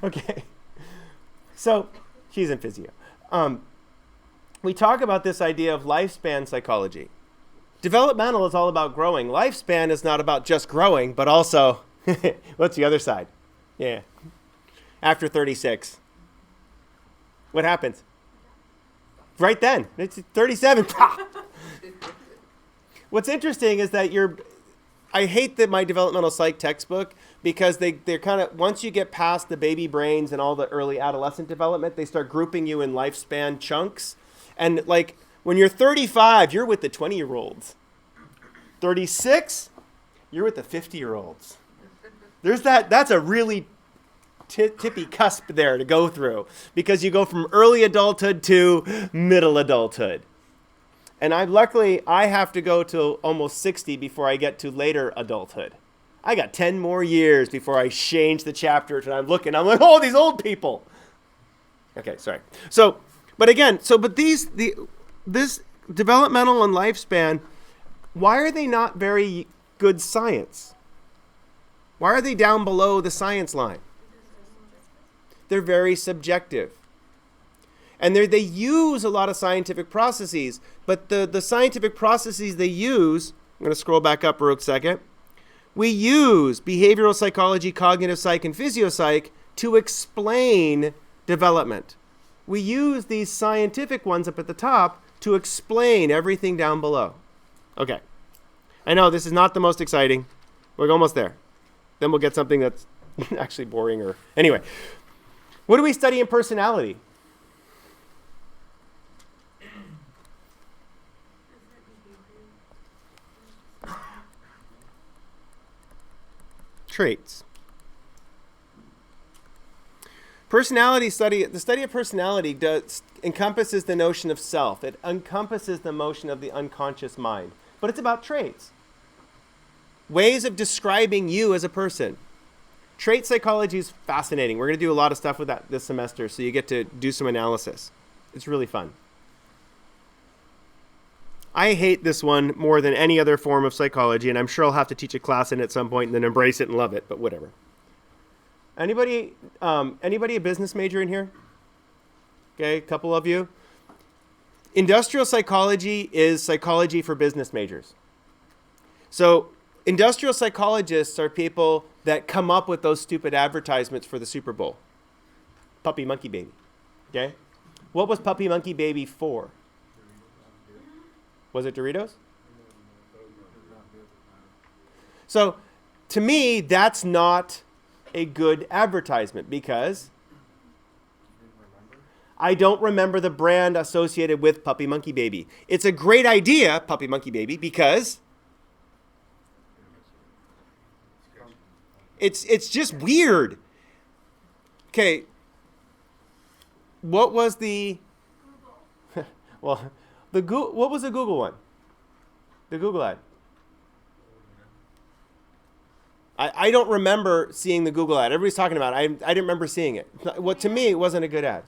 Okay. So, she's in physio. We talk about this idea of lifespan psychology. Developmental is all about growing. Lifespan is not about just growing, but also, what's the other side? Yeah. After 36. What happens? Right then. It's 37. What's interesting is that I hate my developmental psych textbook because they're kind of, once you get past the baby brains and all the early adolescent development, they start grouping you in lifespan chunks. And when you're 35, you're with the 20-year-olds. 36, you're with the 50-year-olds. That's a really tippy cusp there to go through because you go from early adulthood to middle adulthood. And luckily, I have to go to almost 60 before I get to later adulthood. I got 10 more years before I change the chapter. And I'm looking, I'm like, oh, these old people. Okay, sorry. So, but again, this developmental and lifespan, why are they not very good science? Why are they down below the science line? They're very subjective. And they use a lot of scientific processes, but the scientific processes they use, I'm going to scroll back up for a second. We use behavioral psychology, cognitive psych, and physiopsych to explain development. We use these scientific ones up at the top to explain everything down below. Okay. I know this is not the most exciting. We're almost there. Then we'll get something that's actually boring or... Anyway. What do we study in personality? Traits. Personality study, the study of personality encompasses the notion of self. It encompasses the notion of the unconscious mind. But it's about traits. Ways of describing you as a person. Trait psychology is fascinating. We're going to do a lot of stuff with that this semester, so you get to do some analysis. It's really fun. I hate this one more than any other form of psychology, and I'm sure I'll have to teach a class in it at some point and then embrace it and love it, but whatever. Anybody a business major in here? Okay, a couple of you. Industrial psychology is psychology for business majors. So industrial psychologists are people that come up with those stupid advertisements for the Super Bowl. Puppy Monkey Baby. Okay? What was Puppy Monkey Baby for? Was it Doritos? So, to me, that's not a good advertisement because I don't remember the brand associated with Puppy Monkey Baby. It's a great idea, Puppy Monkey Baby, because it's just weird. Okay. What was the... well... what was the Google one? The Google ad. I don't remember seeing the Google ad. Everybody's talking about it. I didn't remember seeing it. To me, it wasn't a good ad.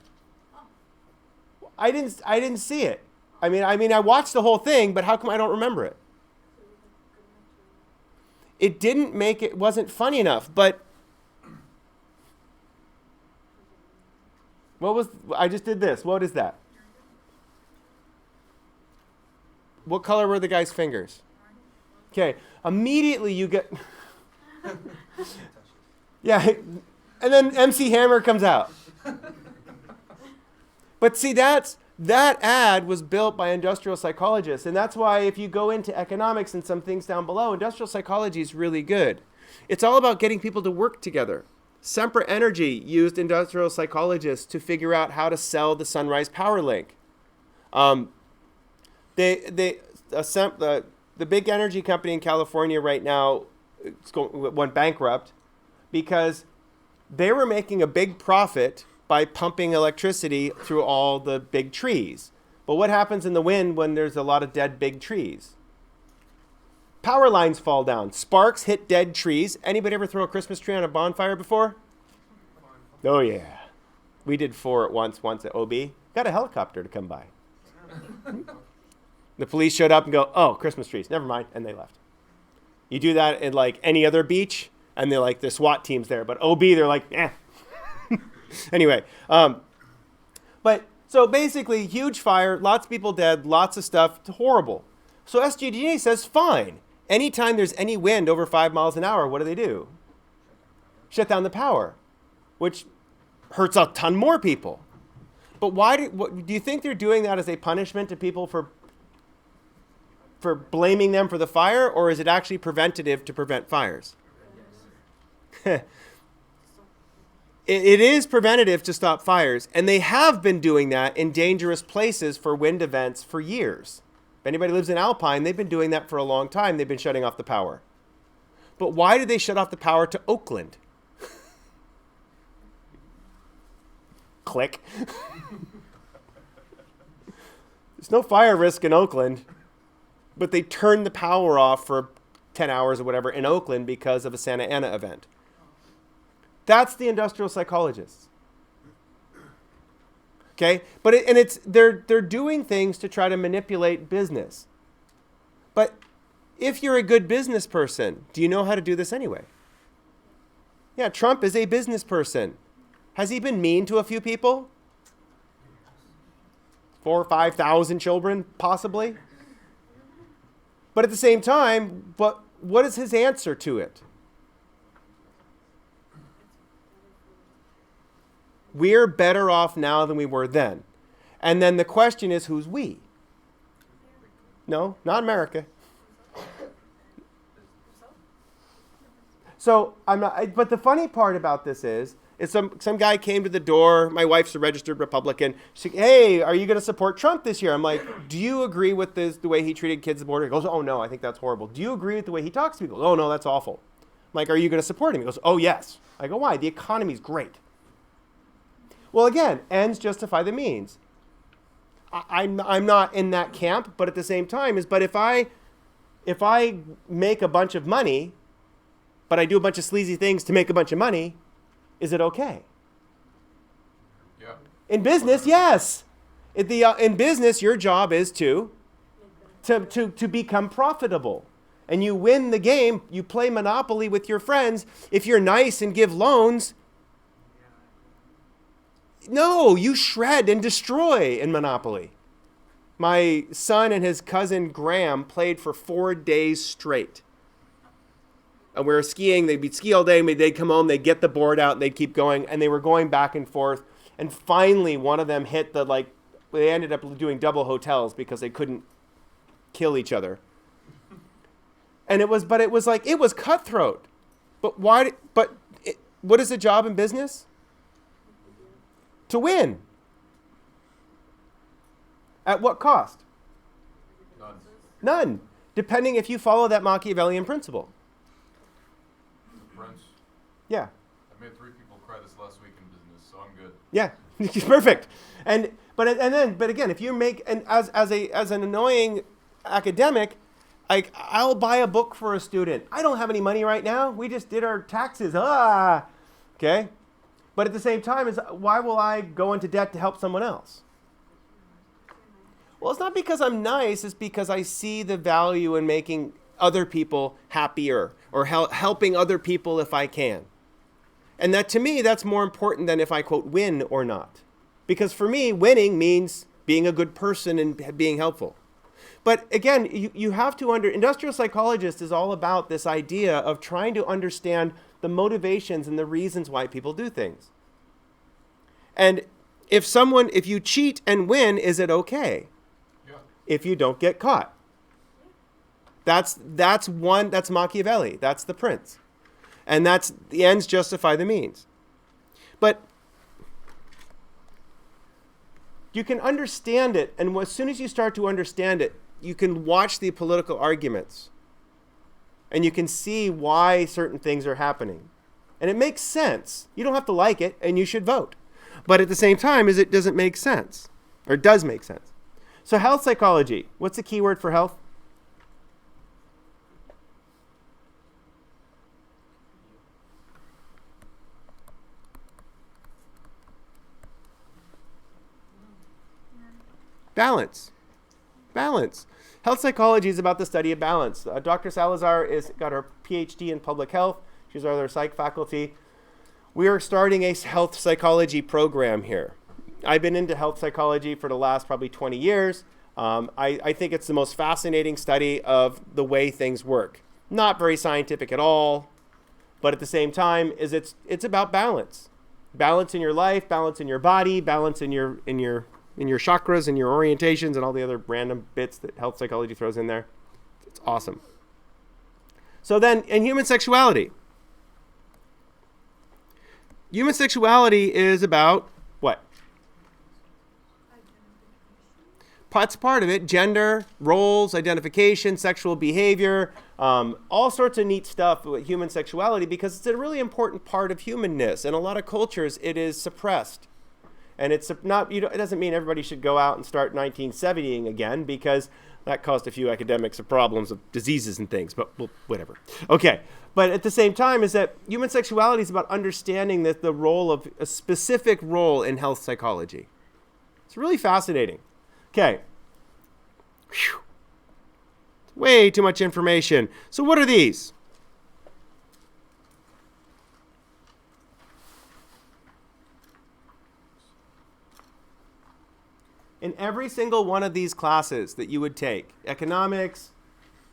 I didn't see it. I mean, I watched the whole thing, but how come I don't remember it? It didn't make it. Wasn't funny enough. But what was? I just did this. What is that? What color were the guy's fingers? Okay, immediately you get... yeah, and then MC Hammer comes out. But see, that ad was built by industrial psychologists, and that's why if you go into economics and some things down below, industrial psychology is really good. It's all about getting people to work together. Sempra Energy used industrial psychologists to figure out how to sell the Sunrise Power Link. The big energy company in California right now went bankrupt because they were making a big profit by pumping electricity through all the big trees. But what happens in the wind when there's a lot of dead big trees? Power lines fall down. Sparks hit dead trees. Anybody ever throw a Christmas tree on a bonfire before? Oh, yeah. We did 4 at once at OB. Got a helicopter to come by. The police showed up and go, oh, Christmas trees. Never mind. And they left. You do that in like any other beach, and they're like, the SWAT team's there. But OB, they're like, eh. Anyway. But so basically, huge fire, lots of people dead, lots of stuff. It's horrible. So SGD says, fine. Anytime there's any wind over 5 miles an hour, what do? Shut down the power, which hurts a ton more people. But why do you think they're doing that as a punishment to people for blaming them for the fire, or is it actually preventative to prevent fires? It is preventative to stop fires, and they have been doing that in dangerous places for wind events for years. If anybody lives in Alpine, they've been doing that for a long time. They've been shutting off the power. But why did they shut off the power to Oakland? Click. There's no fire risk in Oakland, but they turned the power off for 10 hours or whatever in Oakland because of a Santa Ana event. That's the industrial psychologists. Okay? But they're doing things to try to manipulate business. But if you're a good business person, do you know how to do this anyway? Yeah, Trump is a business person. Has he been mean to a few people? 4,000 or 5,000 children, possibly? But at the same time, what is his answer to it? We're better off now than we were then. And then the question is, who's we? No, not America. So I'm not. But the funny part about this is some guy came to the door. My wife's a registered Republican. She said, "Hey, are you going to support Trump this year?" I'm like, "Do you agree with the way he treated kids at the border?" He goes, "Oh no, I think that's horrible." "Do you agree with the way he talks to people?" "Oh no, that's awful." I'm like, "Are you going to support him?" He goes, "Oh yes." I go, "Why? The economy's great." Well, again, ends justify the means. I'm not in that camp, but at the same time but if I make a bunch of money, but I do a bunch of sleazy things to make a bunch of money, is it okay? Yeah. In business, yes. In business, your job is to become profitable. And you win the game. You play Monopoly with your friends. If you're nice and give loans, no, you shred and destroy in Monopoly. My son and his cousin Graham played for 4 days straight. And we were skiing. They'd ski all day. And they'd come home. They'd get the board out. And they'd keep going. And they were going back and forth. And finally, one of them hit they ended up doing double hotels because they couldn't kill each other. And it was cutthroat. But why? What is the job in business? To win. At what cost? None. None. Depending if you follow that Machiavellian principle. Prince. Yeah. I made 3 people cry this last week in business, so I'm good. Yeah. Perfect. But again, if you make as an annoying academic, I'll buy a book for a student. I don't have any money right now. We just did our taxes. Okay. But at the same time, why will I go into debt to help someone else? Well, it's not because I'm nice. It's because I see the value in making other people happier or helping other people if I can. And that, to me, that's more important than if I, quote, win or not. Because for me, winning means being a good person and being helpful. But again, you have to industrial psychologist is all about this idea of trying to understand the motivations and the reasons why people do things. And if you cheat and win, is it okay? Yeah. If you don't get caught. That's Machiavelli. That's the prince. And that's the ends justify the means. But you can understand it, and as soon as you start to understand it, you can watch the political arguments. And you can see why certain things are happening. And it makes sense. You don't have to like it, and you should vote. But at the same time, it doesn't make sense. Or it does make sense. So health psychology. What's the key word for health? Balance. Balance. Health psychology is about the study of balance. Dr. Salazar got her PhD in public health. She's our other psych faculty. We are starting a health psychology program here. I've been into health psychology for the last probably 20 years. I think it's the most fascinating study of the way things work. Not very scientific at all, but at the same time, it's about balance. Balance in your life, balance in your body, balance in your chakras and your orientations and all the other random bits that health psychology throws in there. It's awesome. So then, in human sexuality. Human sexuality is about what? That's part of it. Gender, roles, identification, sexual behavior, all sorts of neat stuff with human sexuality because it's a really important part of humanness. In a lot of cultures, it is suppressed. And it's not, it doesn't mean everybody should go out and start 1970ing again because That caused a few academics of problems of diseases and things, but well, whatever. Okay, but at the same time is that human sexuality is about understanding that the role of a specific role in health psychology. It's really fascinating. Okay. Whew. Way too much information. So what are these? In every single one of these classes that you would take, economics,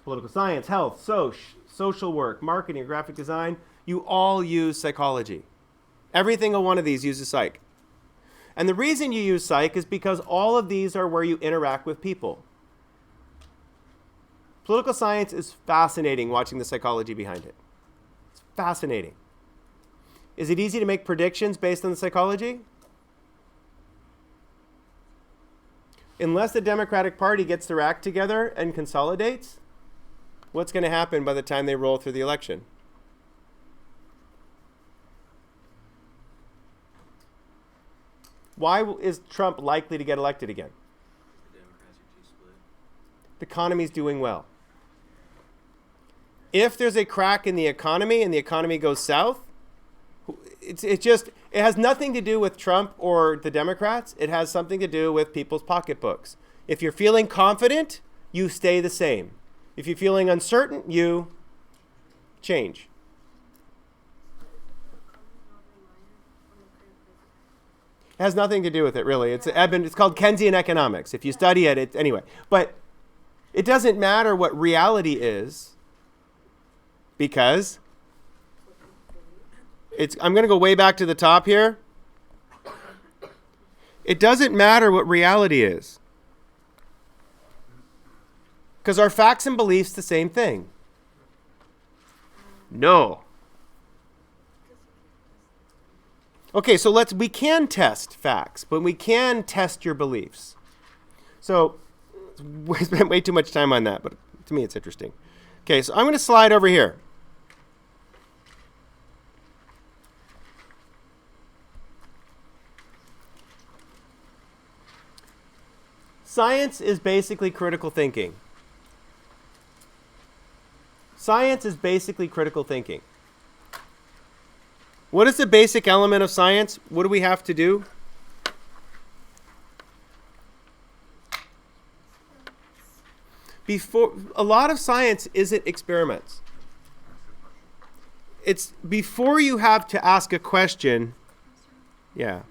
political science, health, social work, marketing, graphic design, you all use psychology. Every single one of these uses psych. And the reason you use psych is because all of these are where you interact with people. Political science is fascinating watching the psychology behind it. It's fascinating. Is it easy to make predictions based on the psychology? Unless the Democratic Party gets their act together and consolidates, what's going to happen by the time they roll through the election? Why is Trump likely to get elected again? The Democrats are too split. The economy's doing well. If there's a crack in the economy and the economy goes south, it has nothing to do with Trump or the Democrats. It has something to do with people's pocketbooks. If you're feeling confident, you stay the same. If you're feeling uncertain, you change. It has nothing to do with it, really. It's called Keynesian economics. If you study it, anyway. But it doesn't matter what reality is, because I'm going to go way back to the top here. It doesn't matter what reality is, because our facts and beliefs the same thing? No. Okay, so we can test facts, but we can test your beliefs. So we spent way too much time on that, but to me it's interesting. Okay, so I'm going to slide over here. Science is basically critical thinking. Science is basically critical thinking. What is the basic element of science? What do we have to do? A lot of science isn't experiments. It's before you have to ask a question. Yeah.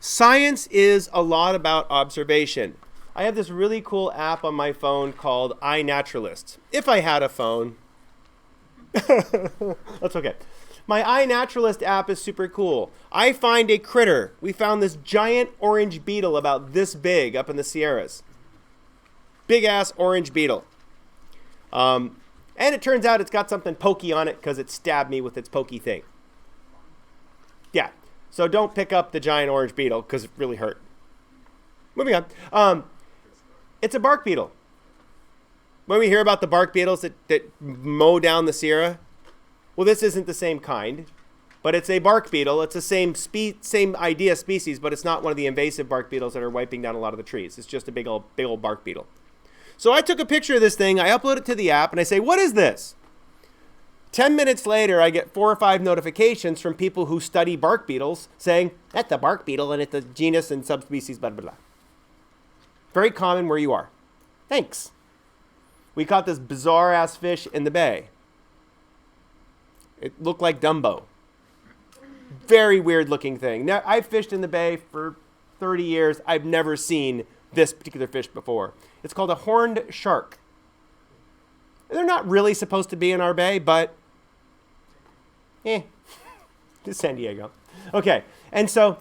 Science is a lot about observation. I have this really cool app on my phone called iNaturalist. If I had a phone. That's okay. My iNaturalist app is super cool. I find a critter. We found this giant orange beetle about this big up in the Sierras. Big ass orange beetle. And it turns out it's got something pokey on it because it stabbed me with its pokey thing. Yeah. So don't pick up the giant orange beetle because it really hurt. Moving on. It's a bark beetle. When we hear about the bark beetles that mow down the Sierra, well, this isn't the same kind, but it's a bark beetle. It's the same idea species, but it's not one of the invasive bark beetles that are wiping down a lot of the trees. It's just a big old bark beetle. So I took a picture of this thing. I upload it to the app, and I say, what is this? 10 minutes later, I get 4 or 5 notifications from people who study bark beetles saying, that's a bark beetle, and it's a genus and subspecies, blah, blah, blah. Very common where you are. Thanks. We caught this bizarre-ass fish in the bay. It looked like Dumbo. Very weird-looking thing. Now, I've fished in the bay for 30 years. I've never seen this particular fish before. It's called a horned shark. They're not really supposed to be in our bay, but to San Diego. Okay, and so,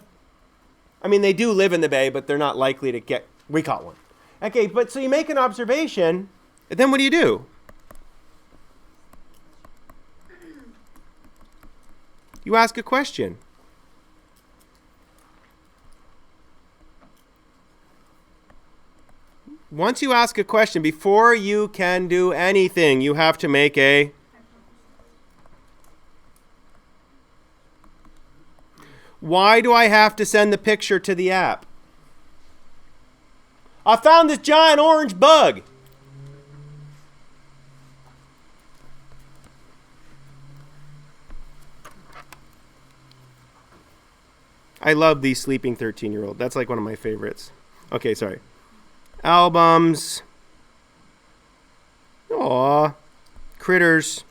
I mean, they do live in the bay, but they're not likely to get, we caught one. Okay, but so you make an observation, and then what do? You ask a question. Once you ask a question, before you can do anything, you have to make a... Why do I have to send the picture to the app? I found this giant orange bug. I love the sleeping 13-year-old. That's like one of my favorites. Okay, sorry. Albums. Aw. Critters.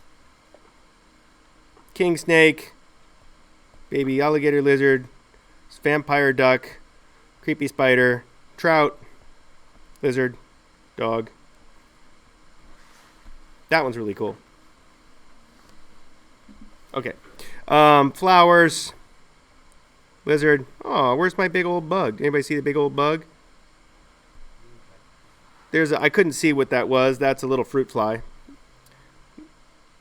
King snake. Baby alligator lizard. Vampire duck. Creepy spider. Trout. Lizard. Dog. That one's really cool. Okay. Flowers. Lizard. Oh, where's my big old bug? Anybody see the big old bug? I couldn't see what that was. That's a little fruit fly.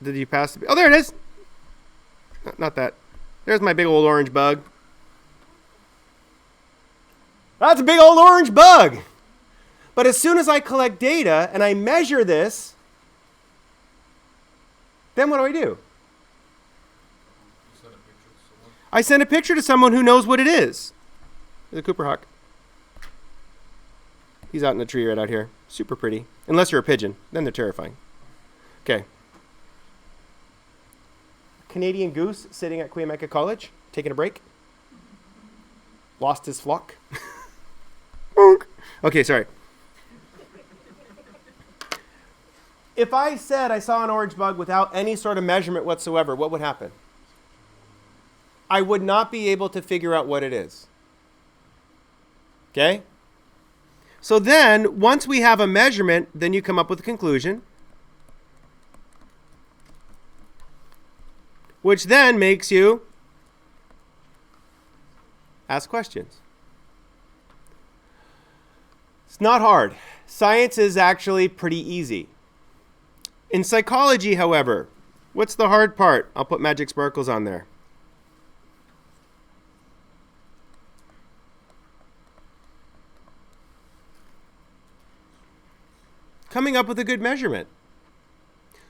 Did you pass the... Oh, there it is. Not that. There's my big old orange bug. That's a big old orange bug. But as soon as I collect data and I measure this, then what do? I send a picture to someone who knows what it is. The Cooper hawk. He's out in the tree right out here. Super pretty. Unless you're a pigeon. Then they're terrifying. Okay. Canadian goose sitting at Cuyamaca College, taking a break. Lost his flock. Okay, sorry. If I said I saw an orange bug without any sort of measurement whatsoever, what would happen? I would not be able to figure out what it is. Okay? So then, once we have a measurement, then you come up with a conclusion, which then makes you ask questions. It's not hard. Science is actually pretty easy. In psychology, however, what's the hard part? I'll put magic sparkles on there. Coming up with a good measurement.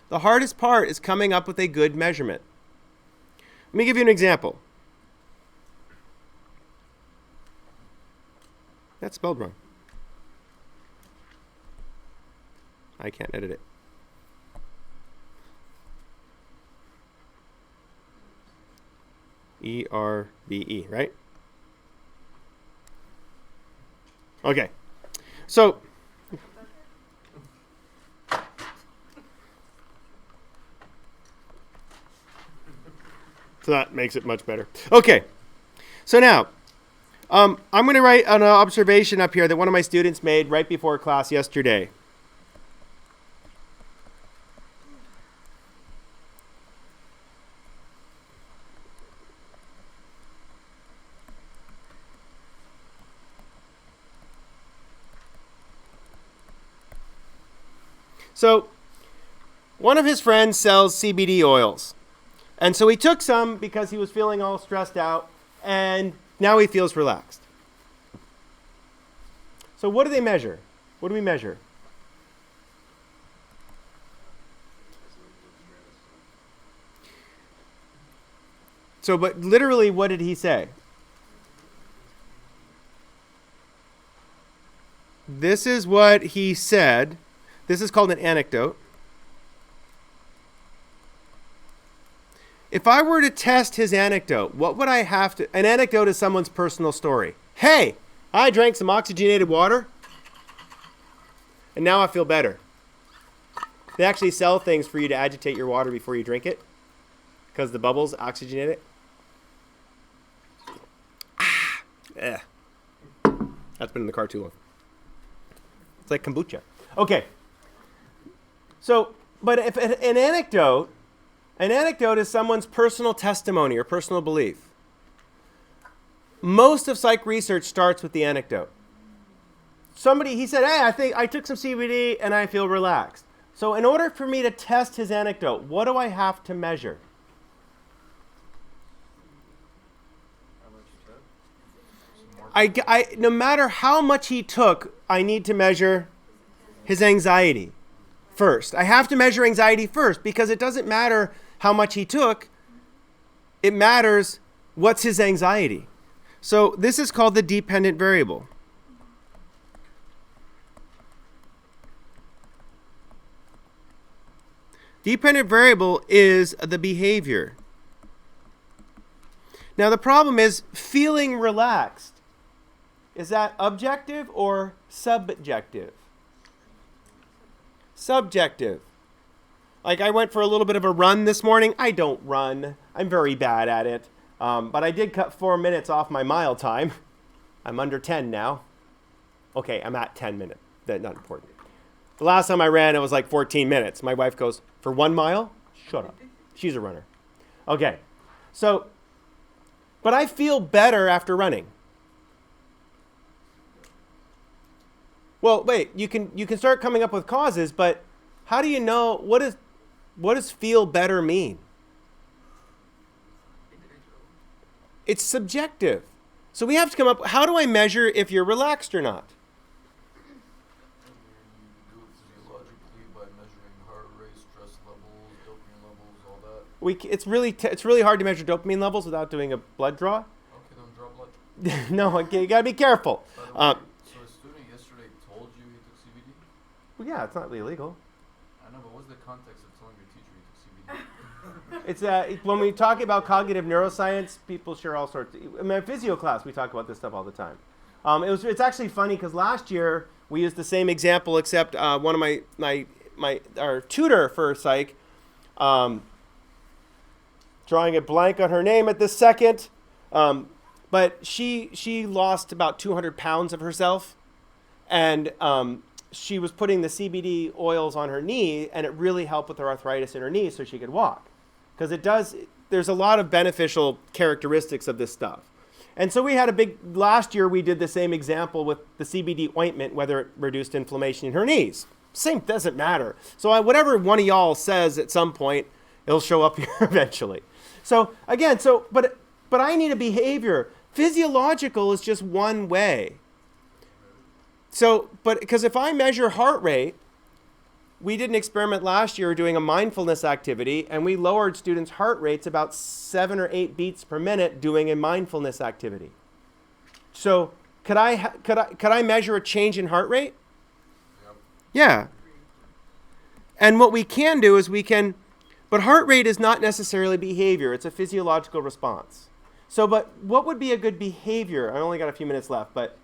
The hardest part is coming up with a good measurement. Let me give you an example. That's spelled wrong. I can't edit it. E-R-B-E, right? Okay. So that makes it much better. Okay. So now, I'm going to write an observation up here that one of my students made right before class yesterday. So, one of his friends sells CBD oils. And so he took some because he was feeling all stressed out, and now he feels relaxed. So what do they measure? What do we measure? So, but literally, what did he say? This is what he said. This is called an anecdote. If I were to test his anecdote, what would I have to... An anecdote is someone's personal story. Hey, I drank some oxygenated water, and now I feel better. They actually sell things for you to agitate your water before you drink it, because the bubbles oxygenate it. That's been in the car too long. It's like kombucha. Okay. So, but if an anecdote is someone's personal testimony or personal belief. Most of psych research starts with the anecdote. He said, hey, I think I took some CBD and I feel relaxed. So in order for me to test his anecdote, what do I have to measure? No matter how much he took, I need to measure his anxiety first. I have to measure anxiety first because it doesn't matter how much he took. It matters what's his anxiety. So this is called the dependent variable. Dependent variable is the behavior. Now the problem is feeling relaxed. Is that objective or subjective? Subjective. Like I went for a little bit of a run this morning. I don't run. I'm very bad at it. But I did cut 4 minutes off my mile time. I'm under 10 now. Okay, I'm at 10 minutes. That's not important. The last time I ran, it was like 14 minutes. My wife goes, for 1 mile? Shut up. She's a runner. Okay, so, but I feel better after running. Well, wait, you can start coming up with causes, but how do you know, what does feel better mean? It's subjective. So we have to come up, how do I measure if you're relaxed or not? You do it physiologically by measuring heart rate, stress levels, dopamine levels, all that. It's really hard to measure dopamine levels without doing a blood draw. Okay, then draw blood. No, okay, you gotta be careful. By the way, so a student yesterday told you he took CBD? Well, yeah, it's not illegal. I know, but what's the context of telling your teacher he took CBD? It's when we talk about cognitive neuroscience, people share all sorts. In my physio class, we talk about this stuff all the time. It's actually funny because last year we used the same example, except one of our tutor for psych, drawing a blank on her name at this second, but she lost about 200 pounds of herself, and she was putting the CBD oils on her knee, and it really helped with her arthritis in her knee so she could walk. Because there's a lot of beneficial characteristics of this stuff. And so we had last year we did the same example with the CBD ointment, whether it reduced inflammation in her knees. Same, doesn't matter. So whatever one of y'all says at some point, it'll show up here eventually. So again, but I need a behavior. Physiological is just one way. So, because if I measure heart rate, we did an experiment last year doing a mindfulness activity, and we lowered students' heart rates about 7 or 8 beats per minute doing a mindfulness activity. So, could I measure a change in heart rate? Yep. Yeah. And what we can do is but heart rate is not necessarily behavior. It's a physiological response. So, but what would be a good behavior? I only got a few minutes left, but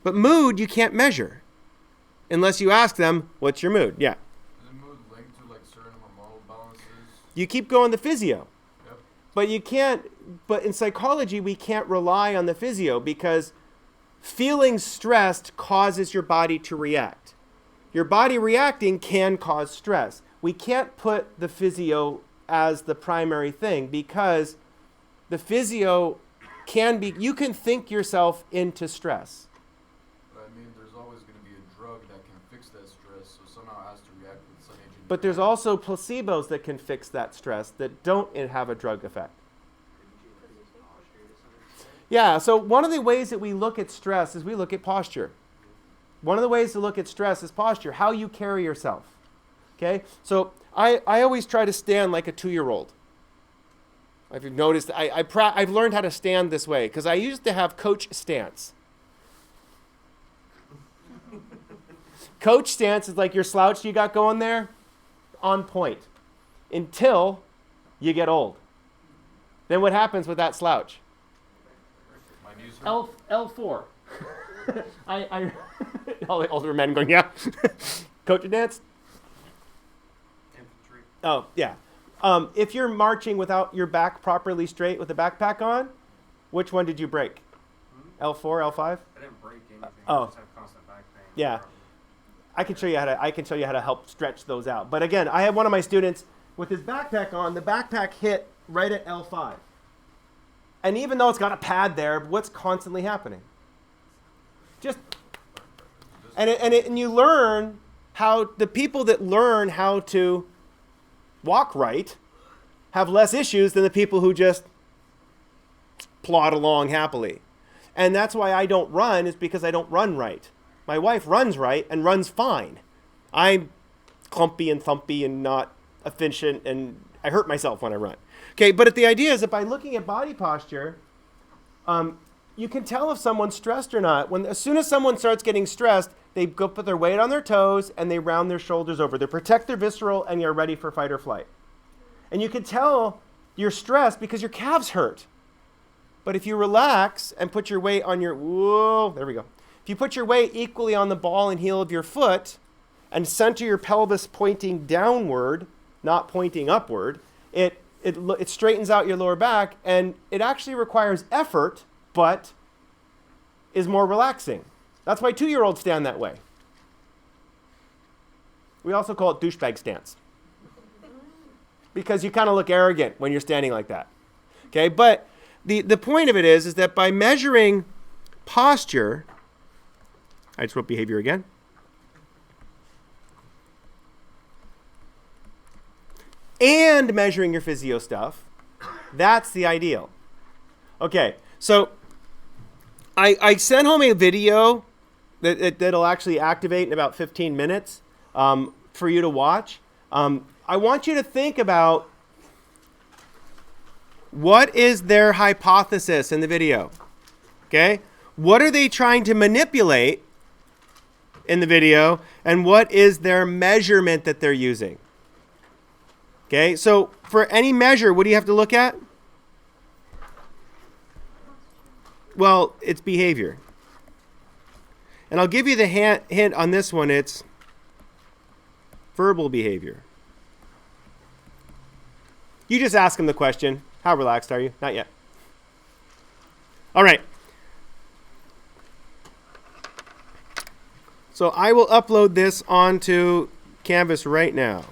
mood you can't measure. Unless you ask them, what's your mood? Yeah. Is the mood linked to like certain hormonal balances? You keep going the physio. Yep. But you can't, but in psychology, we can't rely on the physio because feeling stressed causes your body to react. Your body reacting can cause stress. We can't put the physio as the primary thing because the physio you can think yourself into stress. There's always going to be a drug that can fix that stress, so somehow it has to react with some agent. But there's also placebos that can fix that stress that don't have a drug effect. Yeah, so one of the ways that we look at stress is we look at posture. One of the ways to look at stress is posture, how you carry yourself. Okay, so I always try to stand like a 2-year-old. If you've noticed, I've learned how to stand this way because I used to have coach stance. Coach stance is like your slouch you got going there, on point, until you get old. Then what happens with that slouch? My knees hurt. L4. All the older men going, yeah. Coach dance? Infantry. Oh, yeah. If you're marching without your back properly straight with the backpack on, which one did you break? L4, L5? I didn't break anything. Oh. I just have constant back pain. Yeah. I can show you how to help stretch those out. But again, I had one of my students with his backpack on. The backpack hit right at L5. And even though it's got a pad there, what's constantly happening? And you learn how the people that learn how to walk right have less issues than the people who just plod along happily. And that's why I don't run, is because I don't run right. My wife runs right and runs fine. I'm clumpy and thumpy and not efficient, and I hurt myself when I run. Okay, but the idea is that by looking at body posture, you can tell if someone's stressed or not. As soon as someone starts getting stressed, they go put their weight on their toes and they round their shoulders over. They protect their visceral and you're ready for fight or flight. And you can tell you're stressed because your calves hurt. But if you relax and put your weight on your, whoa, there we go. If you put your weight equally on the ball and heel of your foot and center your pelvis pointing downward, not pointing upward, it straightens out your lower back, and it actually requires effort, but is more relaxing. That's why 2-year-olds stand that way. We also call it douchebag stance, because you kind of look arrogant when you're standing like that. Okay, but the point of it is that by measuring posture, I just wrote behavior again. And measuring your physio stuff, that's the ideal. Okay, so I sent home a video that'll actually activate in about 15 minutes for you to watch. I want you to think about what is their hypothesis in the video. Okay, what are they trying to manipulate in the video, and what is their measurement that they're using? Okay, so for any measure, what do you have to look at? Well, it's behavior. And I'll give you the hint on this one. It's verbal behavior. You just ask them the question, how relaxed are you? Not yet. All right. So I will upload this onto Canvas right now.